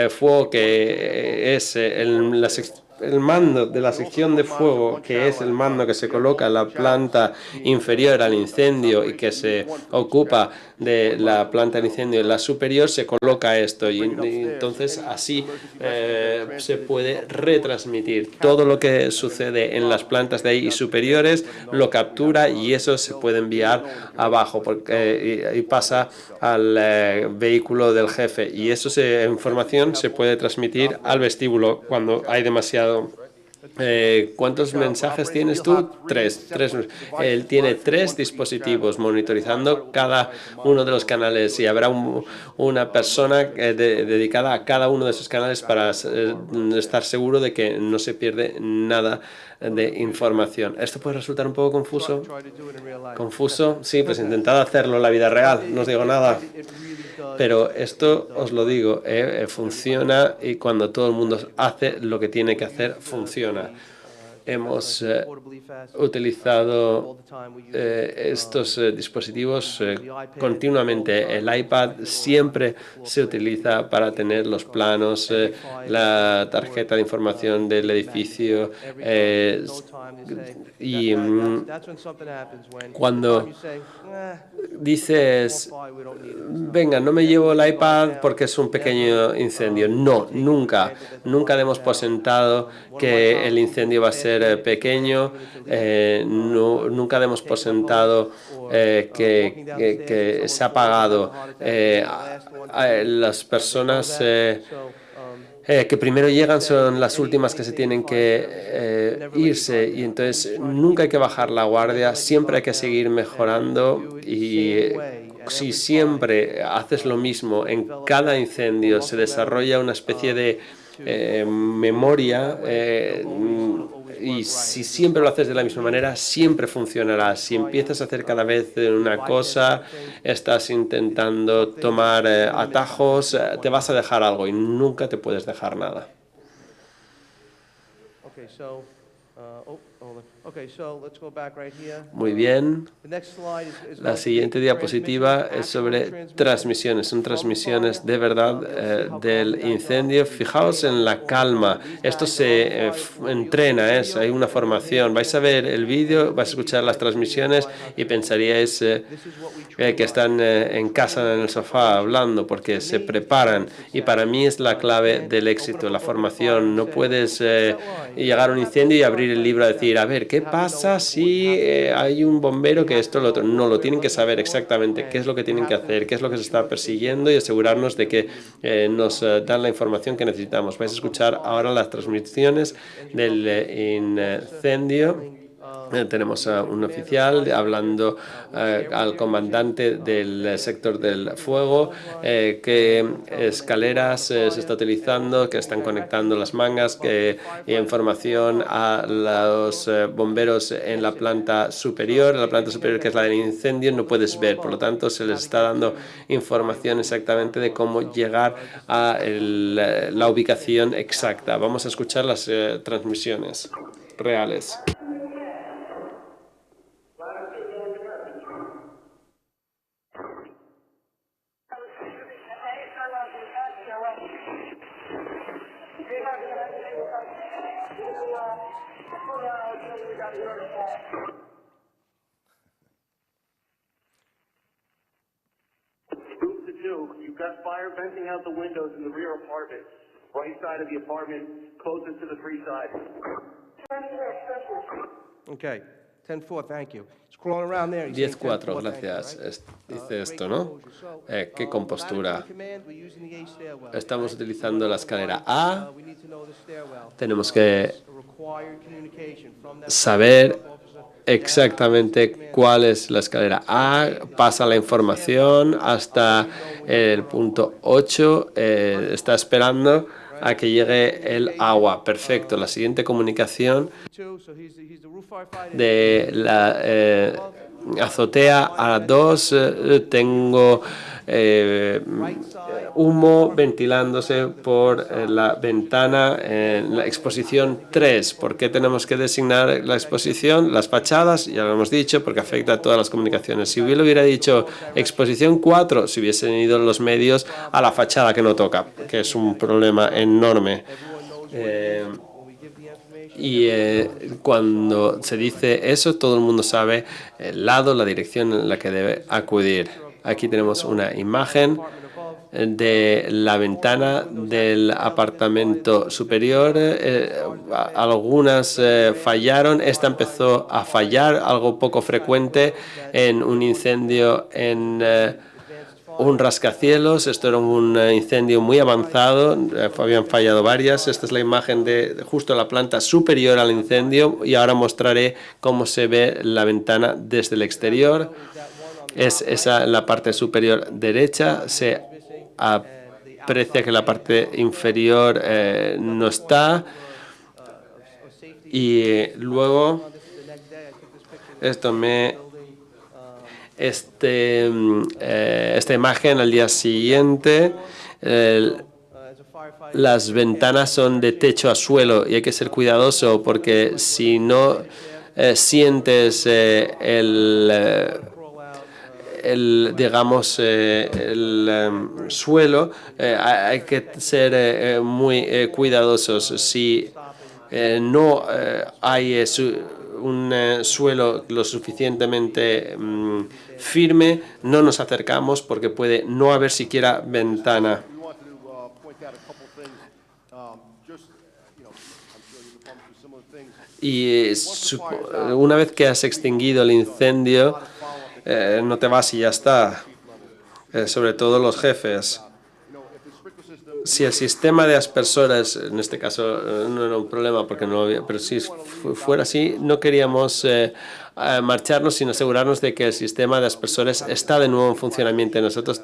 fuego, que es el mando de la sección de fuego, que es el mando que se coloca en la planta inferior al incendio y que se ocupa de la planta del incendio en la superior, se coloca esto y entonces así se puede retransmitir todo lo que sucede en las plantas de ahí y superiores, lo captura y eso se puede enviar abajo y pasa al vehículo del jefe, y esa información se puede transmitir al vestíbulo cuando hay demasiado. ¿Cuántos mensajes tienes tú? Tres. Él tiene 3 dispositivos monitorizando cada uno de los canales, y habrá una persona dedicada a cada uno de esos canales para estar seguro de que no se pierde nada de información. ¿Esto puede resultar un poco confuso? ¿Confuso? Sí, pues intentad hacerlo en la vida real, no os digo nada. Pero esto, os lo digo, funciona, y cuando todo el mundo hace lo que tiene que hacer, funciona. Hemos utilizado estos dispositivos continuamente. El iPad siempre se utiliza para tener los planos, la tarjeta de información del edificio, y cuando dices, venga, no me llevo el iPad porque es un pequeño incendio. No, nunca demos por sentado que el incendio va a ser pequeño, nunca demos por sentado que se ha apagado. Las personas que primero llegan son las últimas que se tienen que irse, y entonces nunca hay que bajar la guardia, siempre hay que seguir mejorando, y si siempre haces lo mismo en cada incendio, se desarrolla una especie de memoria, y si siempre lo haces de la misma manera, siempre funcionará. Si empiezas a hacer cada vez una cosa, estás intentando tomar atajos, te vas a dejar algo y nunca te puedes dejar nada. hold on. Okay, so let's go back right here. Muy bien. The next slide is La going to siguiente be diapositiva transmissions, es sobre actual transmissions transmisiones, son from the transmisiones fire. de verdad You'll see how del calm the guys incendio. are. Fijaos en la calma, esto se entrena, hay una formación. Vais a ver el vídeo, vais a escuchar las transmisiones y pensaríais que están en casa en el sofá hablando porque se preparan, y para mí es la clave del éxito, la formación. No puedes llegar a un incendio y abrir el libro a decir, a ver, ¿qué pasa si hay un bombero que esto o lo otro? No, lo tienen que saber exactamente qué es lo que tienen que hacer, qué es lo que se está persiguiendo y asegurarnos de que nos dan la información que necesitamos. Vais a escuchar ahora las transmisiones del incendio. Tenemos a un oficial hablando al comandante del sector del fuego, qué escaleras se está utilizando, que están conectando las mangas, que información a los bomberos en la planta superior. La planta superior, que es la del incendio, no puedes ver, por lo tanto se les está dando información exactamente de cómo llegar a la ubicación exacta. Vamos a escuchar las transmisiones reales. Group to two, you've got fire venting out the windows in the rear apartment, right side of the apartment, closest to the free side. Okay, 10-4, thank you. It's crawling around there. He's saying 10-4, 10-4, thank you, gracias. right? Dice esto, ¿no? Qué compostura. Estamos utilizando la escalera A. Tenemos que saber exactamente cuál es la escalera A. Pasa la información hasta el punto 8. Está esperando a que llegue el agua. Perfecto. La siguiente comunicación de la azotea a 2, tengo humo ventilándose por la ventana en la exposición 3. ¿Por qué tenemos que designar la exposición? Las fachadas, ya lo hemos dicho, porque afecta a todas las comunicaciones. Si hubiera dicho exposición 4, si hubiesen ido los medios a la fachada que no toca, que es un problema enorme. Y cuando se dice eso, todo el mundo sabe el lado, la dirección en la que debe acudir. Aquí tenemos una imagen de la ventana del apartamento superior. Algunas fallaron, esta empezó a fallar, algo poco frecuente en un incendio en un rascacielos. Esto era un incendio muy avanzado, habían fallado varias. Esta es la imagen de justo la planta superior al incendio y ahora mostraré cómo se ve la ventana desde el exterior. Es esa la parte superior derecha. Se aprecia que la parte inferior no está. Y luego esta imagen al día siguiente, las ventanas son de techo a suelo y hay que ser cuidadoso porque si no sientes digamos, el suelo, hay que ser muy cuidadosos. Si no hay un suelo lo suficientemente firme, no nos acercamos porque puede no haber siquiera ventana. Y una vez que has extinguido el incendio, no te vas y ya está. Sobre todo los jefes. Si el sistema de aspersores, en este caso no era un problema porque no había, pero si fuera así, no queríamos marcharnos sin asegurarnos de que el sistema de aspersores está de nuevo en funcionamiento. Nosotros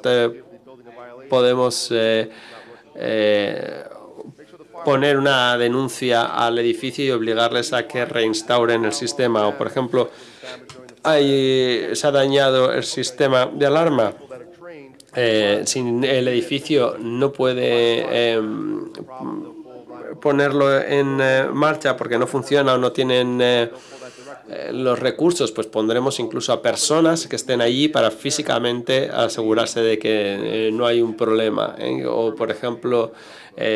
podemos poner una denuncia al edificio y obligarles a que reinstauren el sistema. O, por ejemplo, se ha dañado el sistema de alarma. Si el edificio no puede ponerlo en marcha porque no funciona o no tienen los recursos, pues pondremos incluso a personas que estén allí para físicamente asegurarse de que no hay un problema. O, por ejemplo,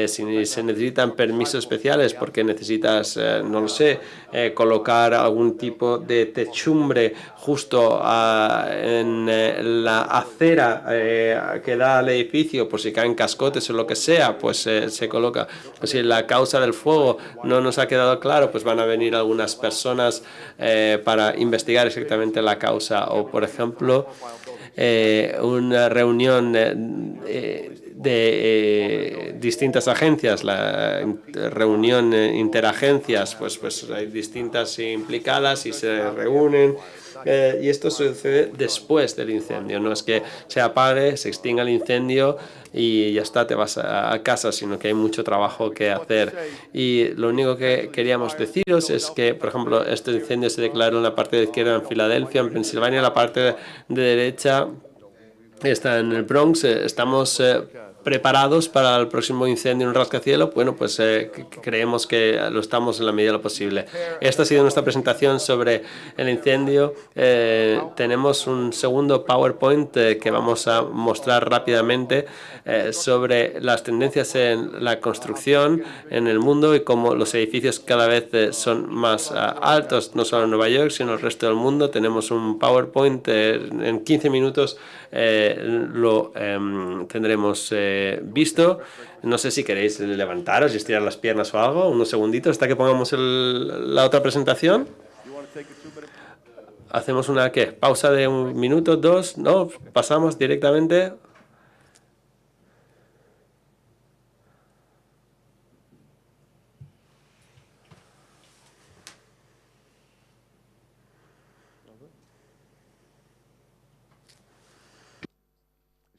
si se necesitan permisos especiales porque necesitas, no lo sé, colocar algún tipo de techumbre justo en la acera que da al edificio, por si caen cascotes o lo que sea, pues se coloca. Pues si la causa del fuego no nos ha quedado claro, pues van a venir algunas personas para investigar exactamente la causa. O, por ejemplo, una reunión de distintas agencias, la reunión interagencias, pues hay distintas implicadas y se reúnen. Y esto sucede después del incendio, no es que se apague, se extinga el incendio y ya está, te vas a casa, sino que hay mucho trabajo que hacer. Y lo único que queríamos deciros es que, por ejemplo, este incendio se declaró en la parte de izquierda en Filadelfia, en Pensilvania, la parte de derecha está en el Bronx. Estamos preparados para el próximo incendio en un rascacielos. Bueno, pues creemos que lo estamos en la medida de lo posible. Esta ha sido nuestra presentación sobre el incendio. Tenemos un segundo PowerPoint que vamos a mostrar rápidamente sobre las tendencias en la construcción en el mundo y cómo los edificios cada vez son más altos, no solo en Nueva York, sino en el resto del mundo. Tenemos un PowerPoint en 15 minutos. Lo tendremos visto. No sé si queréis levantaros y estirar las piernas o algo, unos segunditos hasta que pongamos la otra presentación. Hacemos una ¿qué? Pausa de 1 minuto, 2, no, pasamos directamente.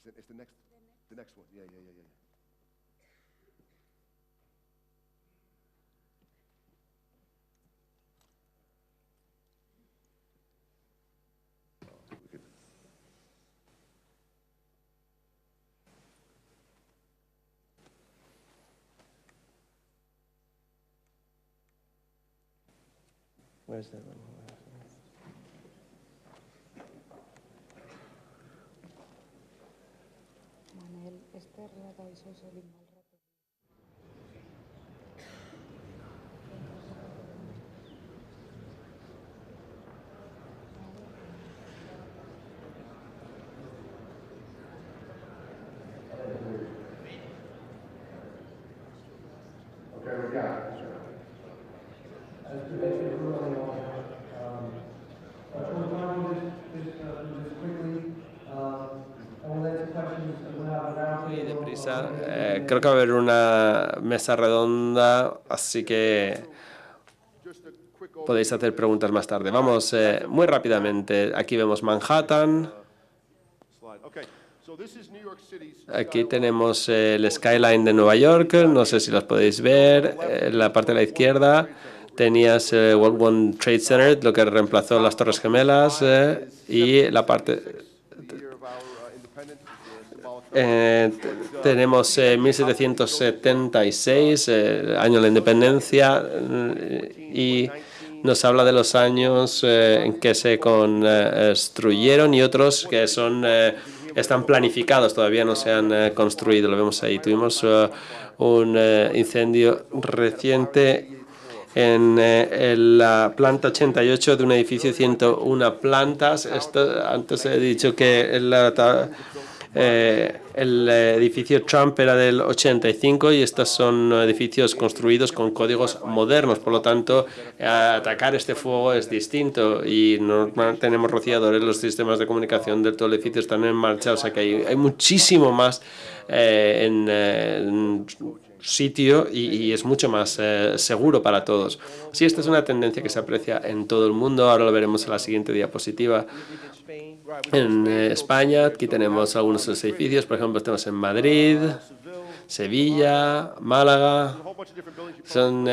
It's the next one. Yeah. Where's that? Manel, este rato hizo el mal rato. Okay, we got it. Muy deprisa. Creo que va a haber una mesa redonda, así que podéis hacer preguntas más tarde. Vamos muy rápidamente. Aquí vemos Manhattan. Aquí tenemos el skyline de Nueva York. No sé si los podéis ver. En la parte de la izquierda tenías World One Trade Center, lo que reemplazó las Torres Gemelas, y la parte... tenemos 1776, año de la independencia, y nos habla de los años en que se construyeron y otros que están planificados, todavía no se han construido, lo vemos ahí. Tuvimos un incendio reciente en la planta 88 de un edificio de 101 plantas. Antes he dicho que el edificio Trump era del 85 y estos son edificios construidos con códigos modernos, por lo tanto atacar este fuego es distinto y no tenemos rociadores, los sistemas de comunicación del todo el edificio están en marcha, o sea que hay muchísimo más en sitio y es mucho más seguro para todos. Sí, esta es una tendencia que se aprecia en todo el mundo, ahora lo veremos en la siguiente diapositiva. En España, aquí tenemos algunos de los edificios, por ejemplo, estamos en Madrid, Sevilla, Málaga. Son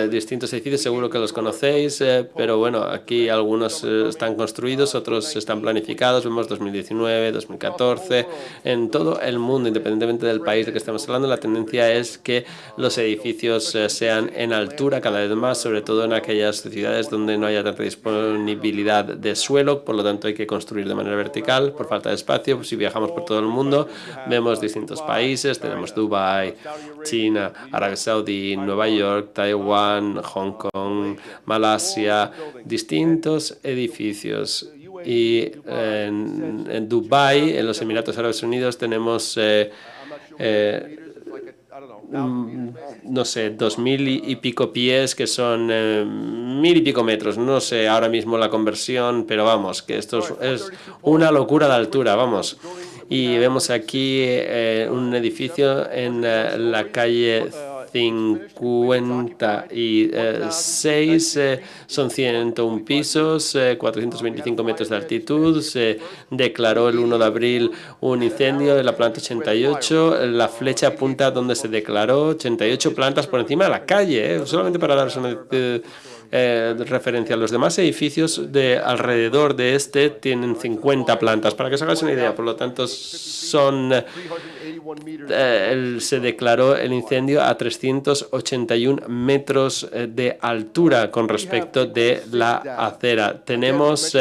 distintos edificios, seguro que los conocéis, pero bueno, aquí algunos están construidos, otros están planificados. Vemos 2019, 2014. En todo el mundo, independientemente del país del que estamos hablando, la tendencia es que los edificios sean en altura cada vez más, sobre todo en aquellas ciudades donde no haya tanta disponibilidad de suelo, por lo tanto hay que construir de manera vertical por falta de espacio. Si viajamos por todo el mundo, vemos distintos países, tenemos Dubái, China, Arabia Saudí, Nueva York, Taiwán, Hong Kong, Malasia, distintos edificios. Y en Dubái, en los Emiratos Árabes Unidos, tenemos no sé, 2000 y pico pies, que son 1000 y pico metros. No sé ahora mismo la conversión, pero vamos, que esto es una locura de altura, vamos. Y vemos aquí un edificio en la calle 56, son 101 pisos, 425 metros de altitud. Se declaró el 1 de abril un incendio en la planta 88. La flecha apunta donde se declaró, 88 plantas por encima de la calle, solamente para daros una referencia. Los demás edificios de alrededor de este tienen 50 plantas, para que os hagáis una idea. Por lo tanto, se declaró el incendio a 381 metros de altura con respecto de la acera. Tenemos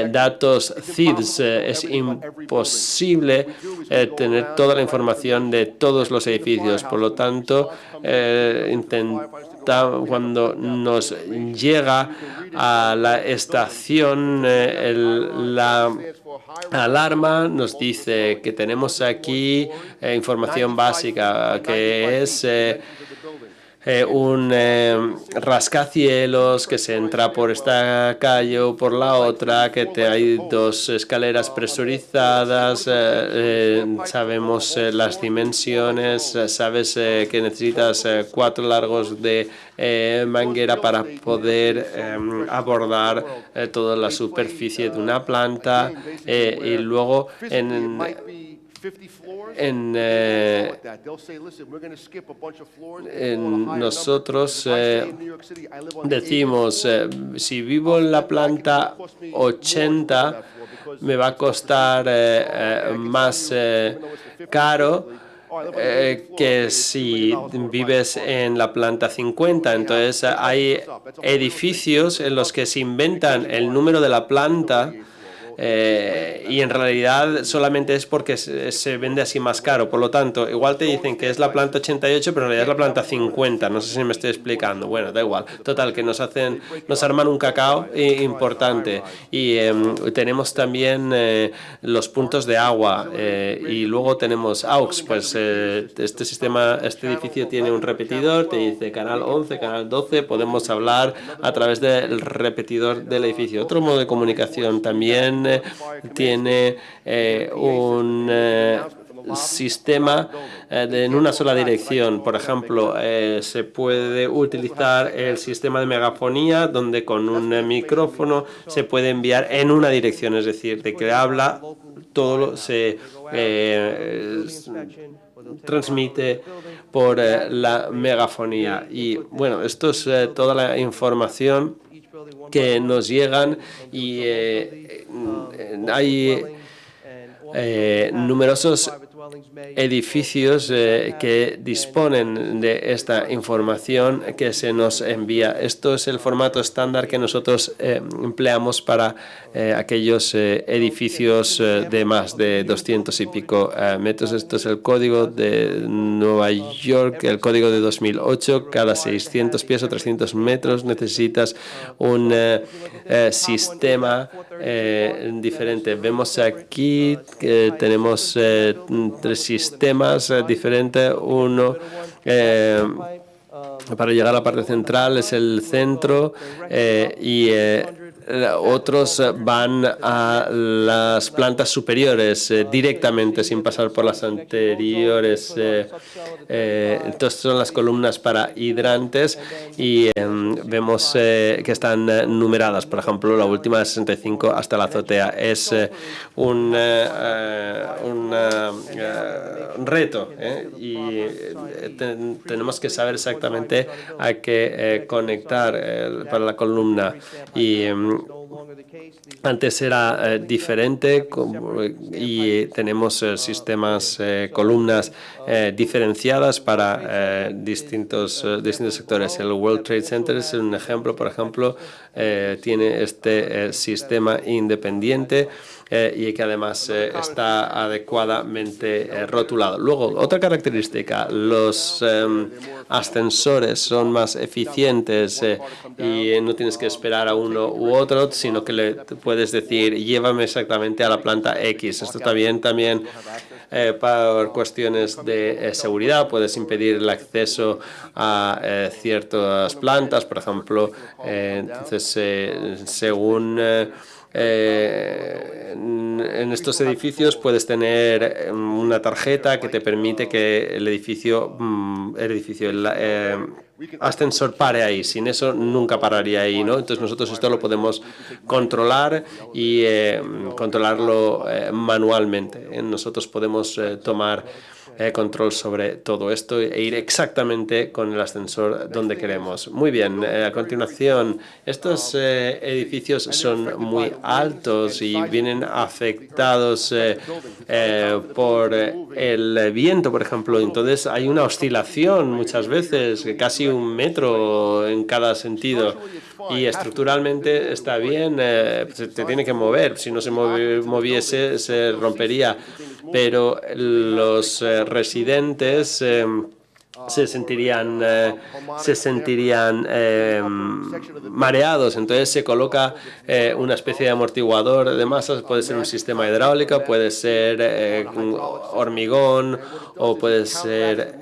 datos CIDS. Es imposible tener toda la información de todos los edificios. Por lo tanto, cuando nos llega a la estación la alarma nos dice que tenemos aquí información básica, que es un rascacielos que se entra por esta calle o por la otra, que hay dos escaleras presurizadas, sabemos las dimensiones, sabes que necesitas 4 largos de manguera para poder abordar toda la superficie de una planta, y luego nosotros decimos, si vivo en la planta 80, me va a costar más caro que si vives en la planta 50. Entonces hay edificios en los que se inventan el número de la planta, y en realidad solamente es porque se vende así más caro. Por lo tanto, igual te dicen que es la planta 88, pero en realidad es la planta 50. No sé si me estoy explicando. Bueno, da igual. Total, que nos arman un cacao importante. Y tenemos también los puntos de agua, y luego tenemos AUX. Pues este edificio tiene un repetidor, te dice canal 11, canal 12. Podemos hablar a través del repetidor del edificio. Otro modo de comunicación también tiene un sistema en una sola dirección. Por ejemplo, se puede utilizar el sistema de megafonía, donde con un micrófono se puede enviar en una dirección, es decir, de que habla, todo se transmite por la megafonía. Y bueno, esto es toda la información que nos llegan, y hay numerosos edificios que disponen de esta información que se nos envía. Esto es el formato estándar que nosotros empleamos para aquellos edificios de más de 200 y pico metros. Esto es el código de Nueva York, el código de 2008. Cada 600 pies o 300 metros necesitas un sistema diferente. Vemos aquí que tenemos 3 sistemas diferentes. Uno para llegar a la parte central es el centro, y otros van a las plantas superiores directamente sin pasar por las anteriores. Entonces son las columnas para hidrantes y vemos que están numeradas. Por ejemplo, la última de 65 hasta la azotea. Es un reto y tenemos que saber exactamente a qué conectar para la columna. Y antes era diferente y tenemos sistemas, columnas diferenciadas para distintos sectores. El World Trade Center es un ejemplo, por ejemplo, tiene este sistema independiente y que además está adecuadamente rotulado. Luego, otra característica, los ascensores son más eficientes y no tienes que esperar a uno u otro, sino que le puedes decir, llévame exactamente a la planta X. Esto también por cuestiones de seguridad, puedes impedir el acceso a ciertas plantas, por ejemplo. Entonces, según en estos edificios puedes tener una tarjeta que te permite que el ascensor pare ahí. Sin eso nunca pararía ahí, ¿no? Entonces nosotros esto lo podemos controlar y controlarlo manualmente. Nosotros podemos tomar control sobre todo esto e ir exactamente con el ascensor donde queremos. Muy bien, a continuación, estos edificios son muy altos y vienen afectados por el viento, por ejemplo. Entonces hay una oscilación muchas veces, casi 1 metro en cada sentido. Y estructuralmente está bien, se tiene que mover. Si no se moviese, se rompería. Pero los residentes se sentirían mareados. Entonces se coloca una especie de amortiguador de masas. Puede ser un sistema hidráulico, puede ser hormigón o puede ser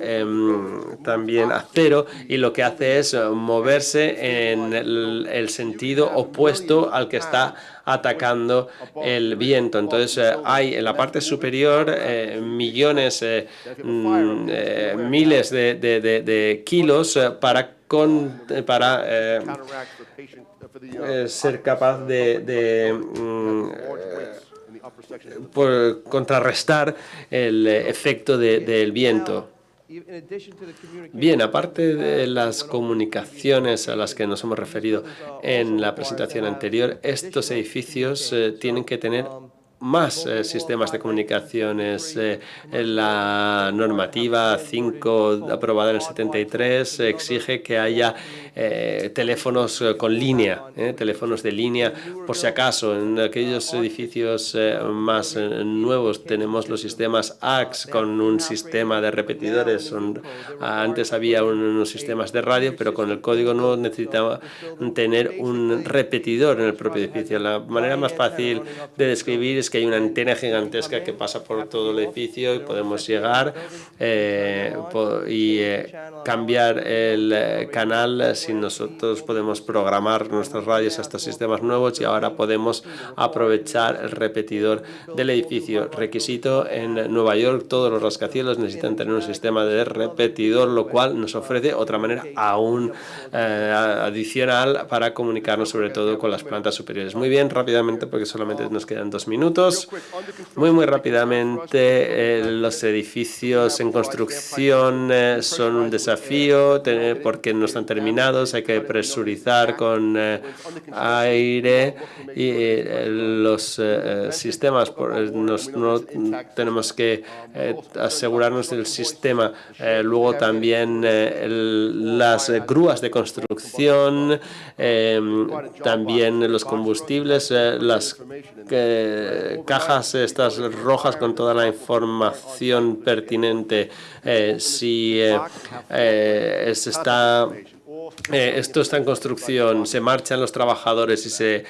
también acero, y lo que hace es moverse en el sentido opuesto al que está atacando el viento. Entonces hay en la parte superior millones, miles de kilos para ser capaz de contrarrestar el efecto del viento. Bien, aparte de las comunicaciones a las que nos hemos referido en la presentación anterior, estos edificios tienen que tener más sistemas de comunicaciones. La normativa 5 aprobada en el 73 exige que haya teléfonos con línea, teléfonos de línea, por si acaso. En aquellos edificios más nuevos tenemos los sistemas AX con un sistema de repetidores. Antes había unos sistemas de radio, pero con el código nuevo necesitaba tener un repetidor en el propio edificio. La manera más fácil de describir es que hay una antena gigantesca que pasa por todo el edificio y podemos llegar y cambiar el canal. Si nosotros podemos programar nuestras radios a estos sistemas nuevos, y ahora podemos aprovechar el repetidor del edificio. Requisito: en Nueva York todos los rascacielos necesitan tener un sistema de repetidor, lo cual nos ofrece otra manera aún adicional para comunicarnos sobre todo con las plantas superiores. Muy bien, rápidamente, porque solamente nos quedan 2 minutos. Muy rápidamente, los edificios en construcción son un desafío porque no están terminados, hay que presurizar con aire y los sistemas, no tenemos que asegurarnos del sistema. Luego también las grúas de construcción, también los combustibles, las cajas estas rojas con toda la información pertinente. Si se está esto está en construcción, se marchan los trabajadores y se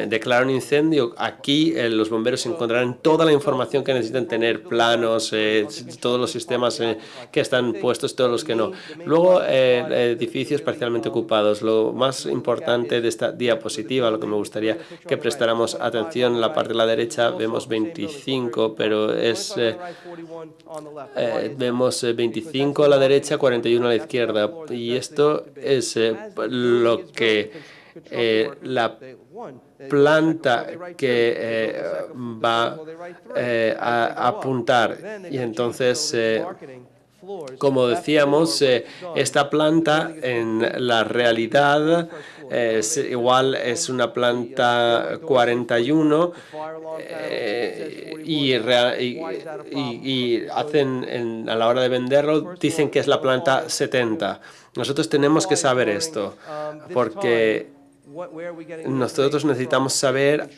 declara un incendio, aquí los bomberos encontrarán toda la información que necesitan tener, planos, todos los sistemas que están puestos, todos los que no. Luego, edificios parcialmente ocupados. Lo más importante de esta diapositiva, lo que me gustaría que prestáramos atención, en la parte de la derecha vemos 25, pero vemos 25 a la derecha, 41 a la izquierda, y esto es lo que la planta que va a apuntar. Y entonces, como decíamos, esta planta en la realidad igual es una planta 41 y hacen a la hora de venderlo dicen que es la planta 70. Nosotros tenemos que saber esto porque nosotros necesitamos saber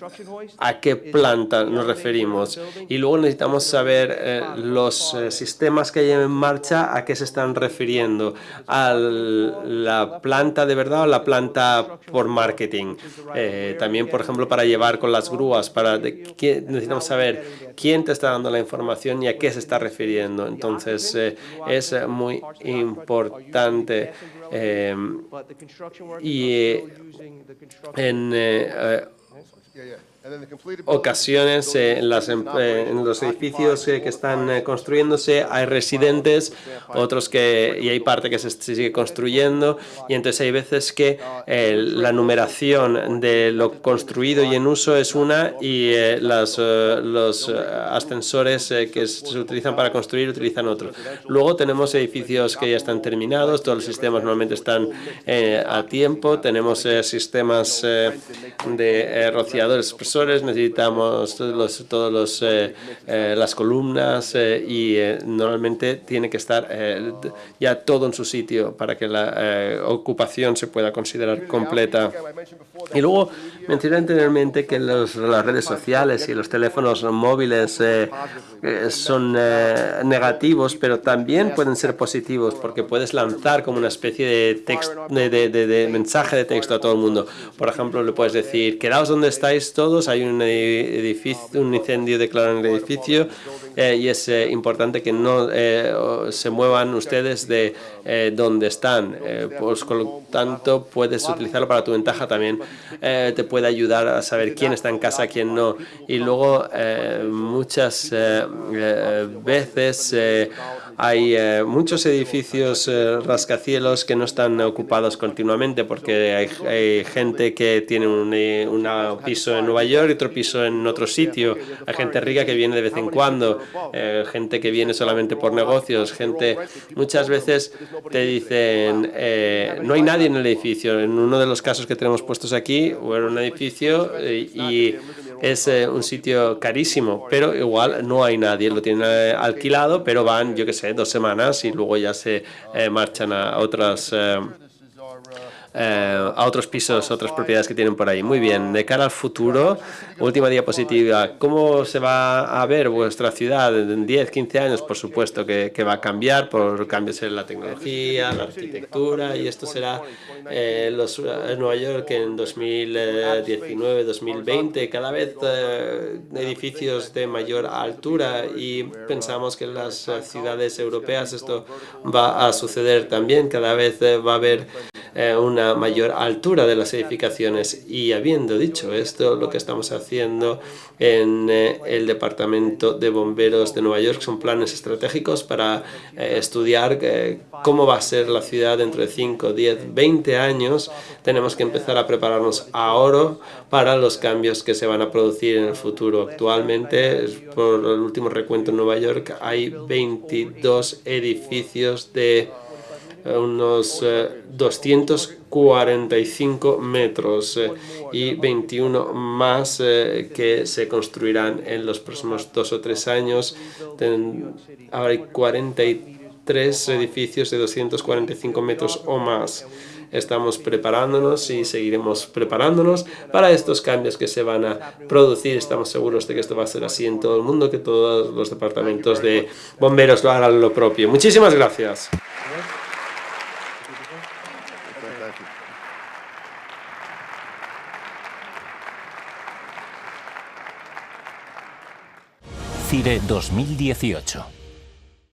a qué planta nos referimos y luego necesitamos saber los sistemas que hay en marcha, a qué se están refiriendo, a la planta de verdad o la planta por marketing. También, por ejemplo, para llevar con las grúas, necesitamos saber quién te está dando la información y a qué se está refiriendo. Entonces, es muy importante. Y en ocasiones en los edificios que están construyéndose hay residentes, y hay parte que se sigue construyendo, y entonces hay veces que la numeración de lo construido y en uso es una y los ascensores que se utilizan para construir utilizan otro. Luego tenemos edificios que ya están terminados, todos los sistemas normalmente están a tiempo, tenemos sistemas de rociadores, necesitamos todas las columnas y normalmente tiene que estar ya todo en su sitio para que la ocupación se pueda considerar completa. Y luego mencioné anteriormente que las redes sociales y los teléfonos móviles son negativos, pero también pueden ser positivos porque puedes lanzar como una especie de mensaje de texto a todo el mundo. Por ejemplo, le puedes decir: quedaos donde estáis todos, hay un incendio declarado en el edificio y es importante que no se muevan ustedes de donde están. Pues, con lo tanto, puedes utilizarlo para tu ventaja también. Te puede ayudar a saber quién está en casa, quién no. Y luego, muchas veces hay muchos edificios rascacielos que no están ocupados continuamente porque hay gente que tiene un piso en Nueva York y otro piso en otro sitio. Hay gente rica que viene de vez en cuando, gente que viene solamente por negocios, muchas veces te dicen no hay nadie en el edificio. En uno de los casos que tenemos puestos aquí, era un edificio y es un sitio carísimo, pero igual no hay nadie, lo tienen alquilado, pero van, yo qué sé, 2 semanas y luego ya se marchan a otros pisos, otras propiedades que tienen por ahí. Muy bien, de cara al futuro, última diapositiva, ¿cómo se va a ver vuestra ciudad en 10, 15 años? Por supuesto que va a cambiar por cambios en la tecnología, la arquitectura, y esto será Nueva York en 2019, 2020, cada vez edificios de mayor altura, y pensamos que en las ciudades europeas esto va a suceder también, cada vez va a haber una mayor altura de las edificaciones. Y habiendo dicho esto, lo que estamos haciendo en el Departamento de Bomberos de Nueva York son planes estratégicos para estudiar cómo va a ser la ciudad dentro de 5, 10, 20 años. Tenemos que empezar a prepararnos ahora para los cambios que se van a producir en el futuro. Actualmente, por el último recuento en Nueva York, hay 22 edificios de unos 245 metros y 21 más que se construirán en los próximos 2 o 3 años. Ahora hay 43 edificios de 245 metros o más. Estamos preparándonos y seguiremos preparándonos para estos cambios que se van a producir. Estamos seguros de que esto va a ser así en todo el mundo, que todos los departamentos de bomberos lo hagan lo propio. Muchísimas gracias. Thank you. CIRE 2018.